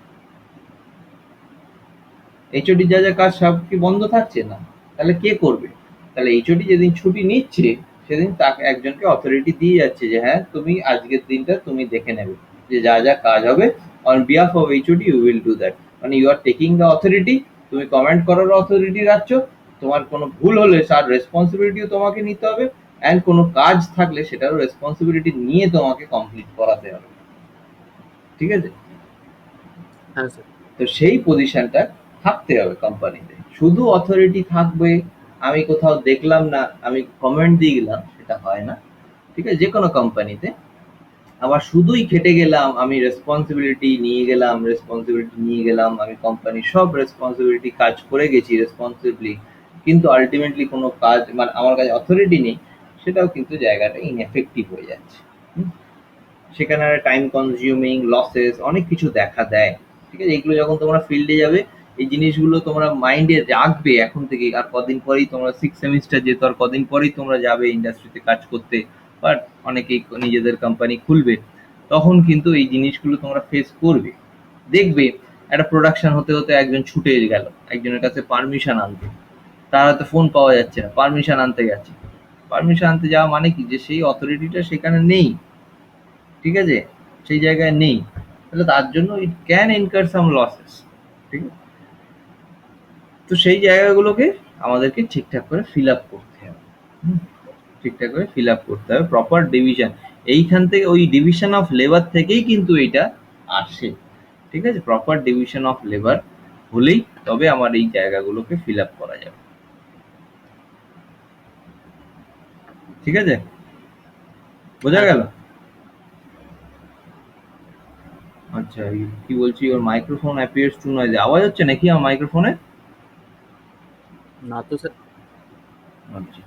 এইচওডি যা যা কাজ সব কি বন্ধ থাকছে? না। তাহলে কে করবে? তাহলে এইচওডি যেদিন ছুটি নিচ্ছে সেদিন তাকে একজনকে অথরিটি দিয়ে যাচ্ছে যে হ্যাঁ তুমি আজকের দিনটা তুমি দেখে নেবে, যে যা যা কাজ হবে on behalf of HOD you will do that. মানে you are taking the authority, তুমি কমেন্ট করার অথরিটি রাখছো, তোমার কোনো ভুল হলে তার রেসপন্সিবিলিটিও তোমাকে নিতে হবে, অ্যান্ড কোনো কাজ থাকলে সেটারও রেসপন্সিবিলিটি নিয়ে তোমাকে কমপ্লিট করাতে হবে। ঠিক আছে? হ্যাঁ স্যার। তো সেই পজিশনটা থাকতে হবে কোম্পানিতে। শুধু অথরিটি থাকবে, আমি কোথাও দেখলাম না আমি কমেন্ট দিয়ে গেলাম, সেটা হয় না। ঠিক আছে, যে কোনো কোম্পানিতে আবার শুধুই খেটে গেলাম, আমি রেসপন্সিবিলিটি নিয়ে গেলাম, আমি কোম্পানির সব রেসপন্সিবিলিটি কাজ করে গেছি রেসপন্সিবলি, কিন্তু আলটিমেটলি কোনো কাজ মানে আমার কাছে অথরিটি নেই, সেটাও কিন্তু জায়গাটা ইনএফেক্টিভ হয়ে যাচ্ছে। হুম? সেখানে টাইম কনজিউমিং লসেস অনেক কিছু দেখা দেয়। ঠিক আছে, এগুলো যখন তোমরা ফিল্ডে যাবে এই জিনিসগুলো তোমরা মাইন্ডে রাখবে এখন থেকে। আর কদিন পরেই তোমরা 6 সেমিস্টার যেত, আর কদিন পরেই তোমরা যাবে ইন্ডাস্ট্রিতে কাজ করতে, বাট অনেকেই নিজেদের কোম্পানি খুলবে, তখন কিন্তু এই জিনিসগুলো তোমরা ফেস করবে। দেখবে একটা প্রোডাকশন হতে হতে একজন ছুটে গেল একজনের কাছে পারমিশন আনতে, তার হাতে ফোন পাওয়া যাচ্ছে না, পারমিশন আনতে গেছে। পারমিশন আনতে যাওয়া মানে কি, যে সেই অথরিটিটা সেখানে নেই। ঠিক আছে, সেই জায়গায় নেই, তাহলে তার জন্য it can incur some losses. ঠিক আছে, তো সেই জায়গাগুলোকে আমাদেরকে ঠিকঠাক করে ফিল আপ করতে হবে। ঠিকঠাক করে ফিল আপ করতে হবে, প্রপার ডিভিশন। এইখান থেকে ওই ডিভিশন অফ লেবার থেকেই কিন্তু এটা আসে। ঠিক আছে, প্রপার ডিভিশন অফ লেবার হলেই তবে আমার এই জায়গাগুলোকে ফিল আপ করা যাবে। ঠিক আছে, বোঝা গেল? আচ্ছা, কি বলছি, ওর মাইক্রোফোন অ্যাপিয়ার্স টু নয়েজি, আওয়াজ হচ্ছে নাকি আমার মাইক্রোফোনে? না তো স্যার। আচ্ছা,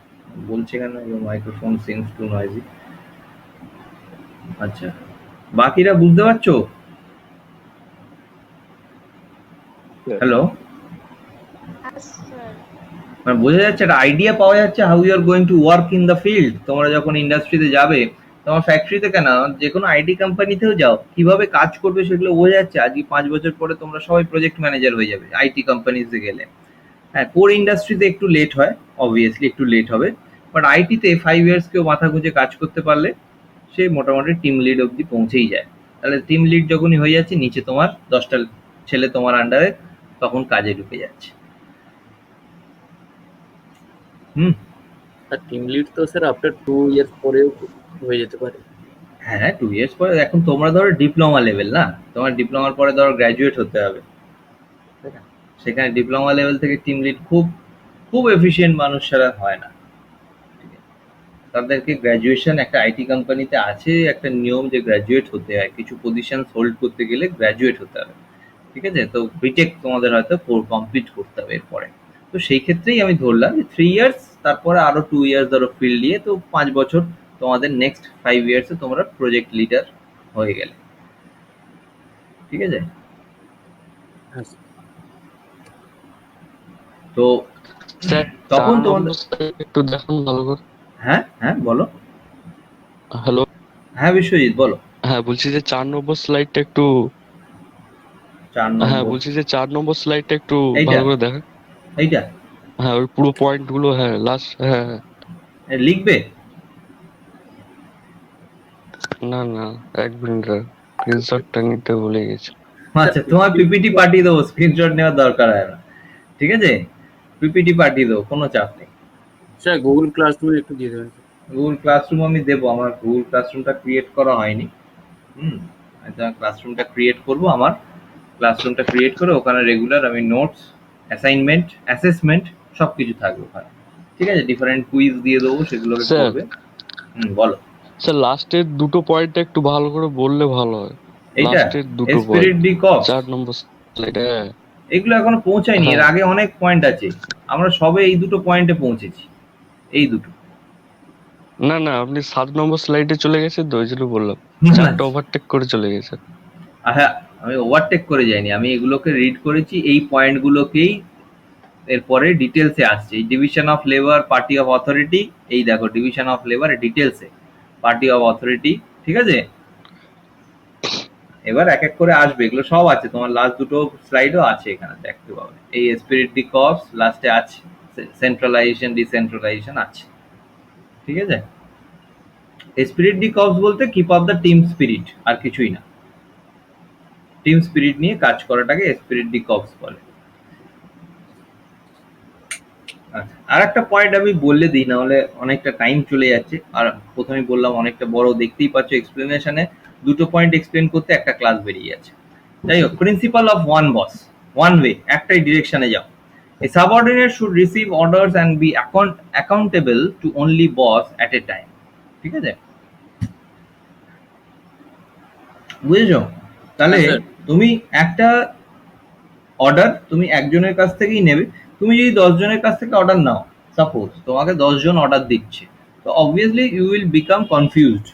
বলছে কেন your microphone seems too noisy. আচ্ছা, বাকিরা বুঝতে পারছো? Hello, Yes, sir. মানে বোঝা যাচ্ছে, একটা আইডিয়া পাওয়া যাচ্ছে how you are going to work in the field. তোমরা যখন ইন্ডাস্ট্রিতে যাবে, তোমার ফ্যাক্টরিতে কেন, যে কোনো আইটি কোম্পানিতেও যাও, কিভাবে কাজ করবে সেগুলো বোঝা যাচ্ছে। আজকে 5 বছর পরে তোমরা সবাই প্রজেক্ট ম্যানেজার হয়ে যাবে আইটি কোম্পানিতে গেলে। হ্যাঁ, কোর ইন্ডাস্ট্রিতে একটু লেট হয়, অবভিয়াসলি একটু লেট হবে, বাট আইটিতে 5 ইয়ার্স কেউ মাথা গুঁজে কাজ করতে পারলে সে মোটামুটি টিম লিড অবধি পৌঁছেই যায়। তাহলে টিম লিড যখনই হয়ে যাচ্ছে, নিচে তোমার 10টা ছেলে তোমার আন্ডারে তখন কাজে ঢুকে যাচ্ছে। হুম, আর টিম লিড তো স্যার আফটার 2 ইয়ার্স পরেও হয়ে যেতে পারে। হ্যাঁ, 2 ইয়ার্স পরে। এখন তোমরা ধরো ডিপ্লোমা লেভেল না, তোমার ডিপ্লোমার পরে ধরো গ্র্যাজুয়েট হতে হবে, তাই না? সেখানে ডিপ্লোমা লেভেল থেকে টিম লিড খুব খুব এফিশিয়েন্ট মানুষ ছাড়া হয় না। ঠিক আছে, তাদেরকে গ্র্যাজুয়েশন, একটা আইটি কোম্পানিতে আছে একটা নিয়ম যে গ্র্যাজুয়েট হতে হয়, কিছু পজিশন হোল্ড করতে গেলে গ্র্যাজুয়েট হতে হবে। ঠিক আছে, তো বিটেক তোমাদের হয়তো কমপ্লিট করতে হবে এরপরে। তো সেই ক্ষেত্রেই আমি ধরলাম যে 3 ইয়ার্স তারপরে আরো 2 ইয়ার্স ধরো ফিল্ড দিয়ে, তো 5 বছর তোমাদের নেক্সট 5 ইয়ার্সে তোমরা প্রজেক্ট লিডার হয়ে গেলে। ঠিক আছে? হ্যাঁ স্যার। তো স্যার তখন 4 তোমাদের নম্বর স্লাইড একটু দেখান ভালো করে। হ্যাঁ হ্যাঁ বলো। হ্যালো, হ্যাঁ বিশ্বজিৎ বলো। হ্যাঁ বলছি যে 4 নম্বর স্লাইডটা একটু, 4 হ্যাঁ নম্বর বলছি যে 4 নম্বর স্লাইডটা একটু এইটা ভালো করে দেখান। এইটা হ্যাঁ ওই পুরো পয়েন্ট গুলো, হ্যাঁ লাস্ট, হ্যাঁ হ্যাঁ। লিখবে? না না, 1 মিনিট, স্ক্রিনশটটা নিতে ভুলে গেছি। আচ্ছা, তোমার পিপিটি পাঠিয়ে দেবো, স্ক্রিনশট নেওয়ার দরকার হয় না। ঠিক আছে, পিপিটি পাঠিয়ে দেবো, কোনো চাপ নেই। স্যার গুগল ক্লাসরুমে একটু দিয়ে দেবেন স্যার। গুগল ক্লাসরুম আমি দেবো, আমার গুগল ক্লাসরুমটা ক্রিয়েট করা হয়নি। আচ্ছা, ক্লাসরুমটা ক্রিয়েট করব, আমার ক্লাসরুমটা ক্রিয়েট করে ওখানে রেগুলার আমি নোটস, অ্যাসাইনমেন্ট, অ্যাসেসমেন্ট সব কিছু থাকবে ওখানে। ঠিক আছে, ডিফারেন্ট কুইজ দিয়ে দেবো, সেগুলোকে স্যার। করবে। বলো। স্যার লাস্টের দুটো পয়েন্ট একটু ভালো করে বললে ভালো হয়। এইটা লাস্টের দুটো এসপিরিট পয়েন্ট, ডি কপস, 4 নম্বর স্লাইড। হ্যাঁ এগুলো এখনো পৌঁছায়নি, এর হ্যাঁ। আগে অনেক পয়েন্ট আছে। আমরা সবে এই দুটো পয়েন্টে পৌঁছেছি, এই দুটো। না না, আপনি 7 নম্বর স্লাইডে চলে গেছেন তো, ওই জন্য বললাম। 4টা ওভারটেক করে চলে গেছে। হ্যাঁ, আমি ওভারটেক করে যাইনি, আমি এগুলোকে রিড করেছি, এই পয়েন্টগুলোকেই এরপরে ডিটেলসে আসছে। এই division of labour, party of authority, এই দেখো ডিভিশন অফ লেবার ডিটেলসে, পার্টি অফ অথরিটি। ঠিক আছে, এবার এক এক করে আসবে, এগুলো সব আছে, তোমার লাস্ট দুটো স্লাইডও আছে এখানে দেখতে পাবে। এই স্পিরিট ডি কপস লাস্টে আছে, সেন্ট্রালাইজেশন ডিসেন্ট্রালাইজেশন আছে। ঠিক আছে, স্পিরিট ডি কপস বলতে keep up the team spirit, আর কিছুই না। টিম স্পিরিট নিয়ে কাজ করাটাকে স্পিরিট ডি কপস বলে। আচ্ছা, আর একটা পয়েন্ট আমি বললে দিই, না হলে অনেকটা টাইম চলে যাচ্ছে। আর প্রথমেই বললাম অনেকটা বড়, দেখতেই পাচ্ছ এক্সপ্লেনেশনে দুটো পয়েন্ট এক্সপ্লেন করতে একটা ক্লাস বেরিয়ে যাচ্ছে। যাই হোক, principal of one boss, one way, একটাই ডিরেকশনে যাও। A subordinate should receive orders and be accountable to only boss at a time. ঠিক আছে, বুঝেছো? তাহলে হ্যাঁ, স্যার। তুমি একটা অর্ডার তুমি একজনের কাছ থেকেই নেবে। তুমি যদি 10 জনের কাছ থেকে অর্ডার নাও, সাপোজ তোমাকে 10 জন অর্ডার দিচ্ছে, তো obviously you will become confused.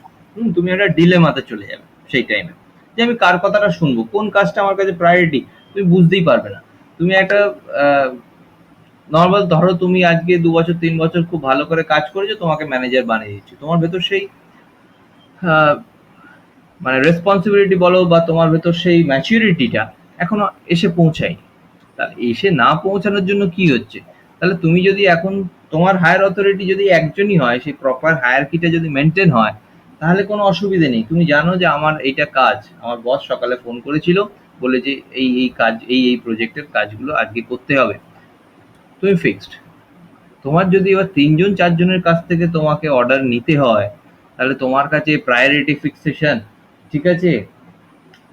তুমি একটা ডিলেমাতে চলে যাবে সেই টাইমে, যে আমি কার কথাটা শুনবো, কোন কাজটা আমার কাছে প্রায়োরিটি, তুমি বুঝতেই পারবে না। তুমি একটা নর্মাল ধরো, তুমি আজকে 2 বছর 3 বছর খুব ভালো করে কাজ করেছো, তোমাকে ম্যানেজার বানিয়ে দিচ্ছে, তোমার ভেতর সেই মানে রেসপন্সিবিলিটি বলো বা তোমার ভেতর সেই ম্যাচুরিটিটা এখনো এসে পৌঁছায়নি। তাহলে এসে না পৌঁছানোর জন্য কি হচ্ছে? তাহলে তুমি যদি এখন তোমার হায়ার অথরিটি যদি একজনই হয়, সেই প্রপার হায়ারকিটা যদি মেনটেন হয়, তাহলে কোনো অসুবিধে নেই। তুমি জানো যে আমার এইটা কাজ, আমার বস সকালে ফোন করেছিল, বলে যে এই এই কাজ, এই এই প্রজেক্টের কাজগুলো আজকে করতে হবে, তুমি ফিক্সড। তোমার যদি এবার 3 জন 4 জনের কাছ থেকে তোমাকে অর্ডার নিতে হয়, তাহলে তোমার কাছে প্রায়োরিটি ফিক্সেশন, ঠিক আছে,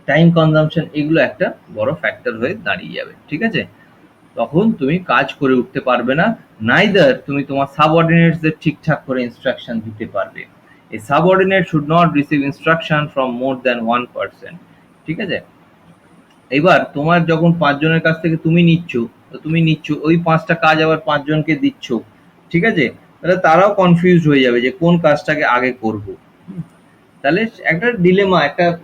টাইম কনজাম্পশন, এগুলো একটা বড় ফ্যাক্টর হয়ে দাঁড়িয়ে যাবে। ঠিক আছে, তখন তুমি কাজ করে উঠতে পারবে না, নাইদার তুমি তোমার সাবঅর্ডিনেটসদের ঠিকঠাক করে ইনস্ট্রাকশন দিতে পারবে। A subordinate should not receive instruction from more than 1%। ঠিক আছে, এবার তোমার যখন 5 জনের কাছ থেকে তুমি নিচ্ছ, তো তুমি নিচ্ছ ওই 5টা কাজ আবার 5 জনকে দিচ্ছ। ঠিক আছে, তাহলে তারাও কনফিউজড হয়ে যাবে যে কোন কাজটাকে আগে করব। তাহলে একটা ডিলেমা,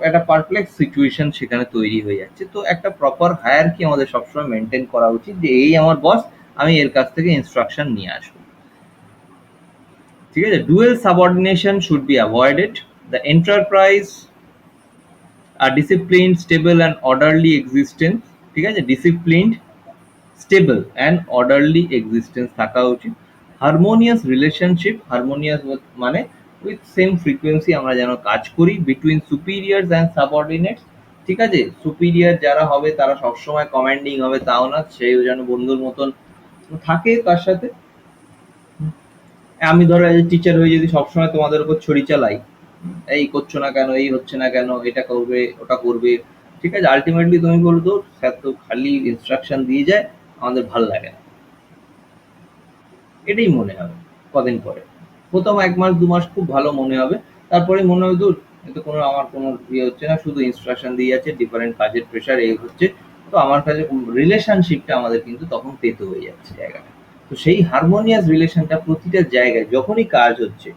একটা পারপ্লেক্স সিচুয়েশন সেখানে তৈরি হয়ে যাচ্ছে। তো একটা প্রপার হায়ারকি আমাদের সবসময় মেনটেন করা উচিত, যে এই আমার বস, আমি এর কাছ থেকে ইনস্ট্রাকশন নিয়ে আসবো। ঠিক আছে, dual subordination should be avoided. The enterprise are discipline, stable and orderly existence. ঠিক আছে, disciplined, stable and orderly existence থাকা উচিত। হারমোনিয়াস রিলেশনশিপ, হারমোনিয়াস মানে উইথ সেম ফ্রিকোয়েন্সি আমরা যেন কাজ করি, বিটুইন সুপিরিয়ার্স অ্যান্ড সাবঅর্ডিনেটস। ঠিক আছে, সুপিরিয়ার যারা হবে তারা সবসময় কমান্ডিং হবে তাও না, সেই যেন বন্ধুর মতন থাকে তার সাথে। আমি ধরো টিচার হয়ে যদি সবসময় তোমাদের উপর ছড়ি চালাই, এই করছো না কেন, এই হচ্ছে না কেন, এটা করবে ওটা করবে, ঠিক আছে, আলটিমেটলি তুমি বলো তো স্যার তো খালি ইনস্ট্রাকশন দিয়ে যায়, আমাদের ভাল লাগে না, এটাই মনে হবে কদিন পরে। প্রথম 1 মাস 2 মাস খুব ভালো মনে হবে, তারপরে মনে হবে দূর, এতে কোনো আমার কোনো ইয়ে হচ্ছে না, শুধু ইনস্ট্রাকশন দিয়ে যাচ্ছে, ডিফারেন্ট কাজের প্রেশার এই হচ্ছে। তো আমার কাছে রিলেশনশিপটা আমাদের কিন্তু তখন পেতে হয়ে যাচ্ছে জায়গাটা। তো সেই হারমোনিয়াস রিলেশনটা প্রতিটা জায়গায় যখনই কাজ হচ্ছে,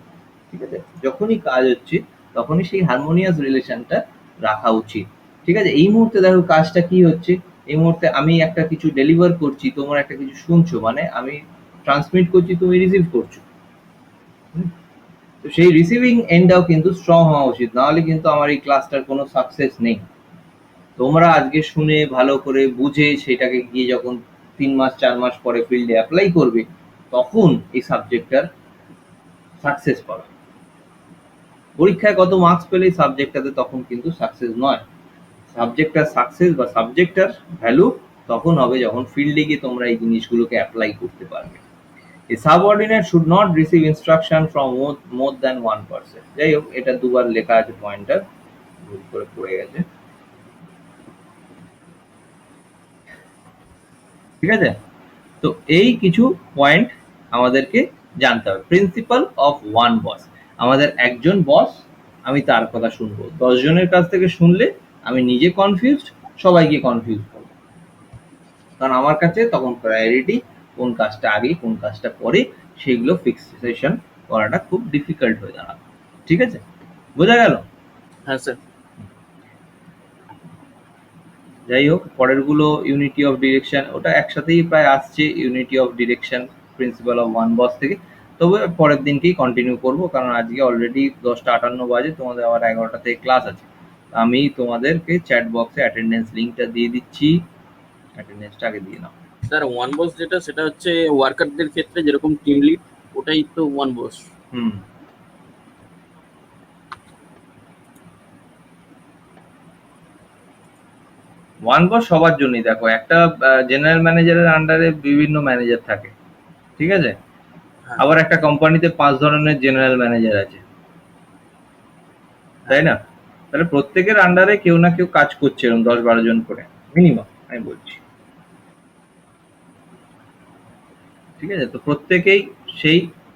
ঠিক আছে, যখনই কাজ হচ্ছে তখনই সেই হারমোনিয়াস রিলেশনটা রাখা উচিত। ঠিক আছে, এই মুহূর্তে দেখো কাজটা কি হচ্ছে, এই মুহূর্তে আমি একটা কিছু ডেলিভার করছি, তোমরা একটা কিছু শুনছো, মানে আমি ট্রান্সমিট করছি, তুমি রিসিভ করছো। হুম? তো সেই রিসিভিং এন্ডটাও কিন্তু স্ট্রং হওয়া উচিত, নাহলে কিন্তু আমার এই ক্লাসটার কোনো সাকসেস নেই। তোমরা আজকে শুনে ভালো করে বুঝে সেটাকে গিয়ে যখন 3 মাস 4 মাস পরে ফিল্ডে অ্যাপ্লাই করবে, তখন এই সাবজেক্টটার সাকসেস পাবে। পরীক্ষায় কত মার্কস পেলে সাবজেক্টটাতে তখন কিন্তু সাকসেস নয়। সাবজেক্টটার সাকসেস বা সাবজেক্টটার ভ্যালু তখন হবে যখন ফিল্ডে গিয়ে তোমরা এই জিনিসগুলোকে অ্যাপ্লাই করতে পারবে। A subordinate should not receive instruction from more than one person. যাই হোক, এটা দুবার লেখা আছে, পয়েন্টার ভুল করে পড়ে গেছে। ঠিক আছে, তো এই কিছু পয়েন্ট আমাদেরকে জানতে হবে। প্রিন্সিপাল অফ ওয়ান বস, আমাদের একজন বস, আমি তার কথা শুনবো। 10 জনের কাছ থেকে শুনলে আমি নিজে কনফিউজড, সবাইকে কনফিউজ করবো, কারণ আমার কাছে তখন প্রায়োরিটি কোন কাজটা আগে কোন কাজটা পরে সেগুলো ফিক্সেশন করাটা খুব ডিফিকাল্ট হয়ে দাঁড়াবে। ঠিক আছে, বোঝা গেল? হ্যাঁ স্যার। যাই হোক, পরেরগুলো ইউনিটি অফ ডিরেকশন, ওটা একসাথেই প্রায় আসছে, unity of direction, principle of one boss থেকে। তবে পরের দিনকেই কন্টিনিউ করব, কারণ আজকে অলরেডি 10টা 58 বাজে, তোমাদের আবার 11টা থেকে ক্লাস আছে। আমি তোমাদেরকে চ্যাট বক্সে অ্যাটেন্ডেন্স লিঙ্কটা দিয়ে দিচ্ছি, অ্যাটেন্ডেন্সটা আগে দিয়ে নাও। স্যার ওয়ান বস যেটা, সেটা হচ্ছে ওয়ার্কারদের ক্ষেত্রে যেরকম টিম লিড, ওটাই তো ওয়ান বস। হুম, ওয়ান বস সবার জন্যই। দেখো, একটা জেনারেল ম্যানেজারের আন্ডারে বিভিন্ন ম্যানেজার থাকে, ঠিক আছে, হ্যাঁ। আবার একটা কোম্পানিতে 5 ধরনের জেনারেল ম্যানেজার আছে, তাই না? তাহলে প্রত্যেকের আন্ডারে কেউ না কেউ কাজ করছে, এরকম 10-12 জন করে মিনিমাম, আমি বলছি। ঠিক আছে, তো প্রত্যেকেই সেই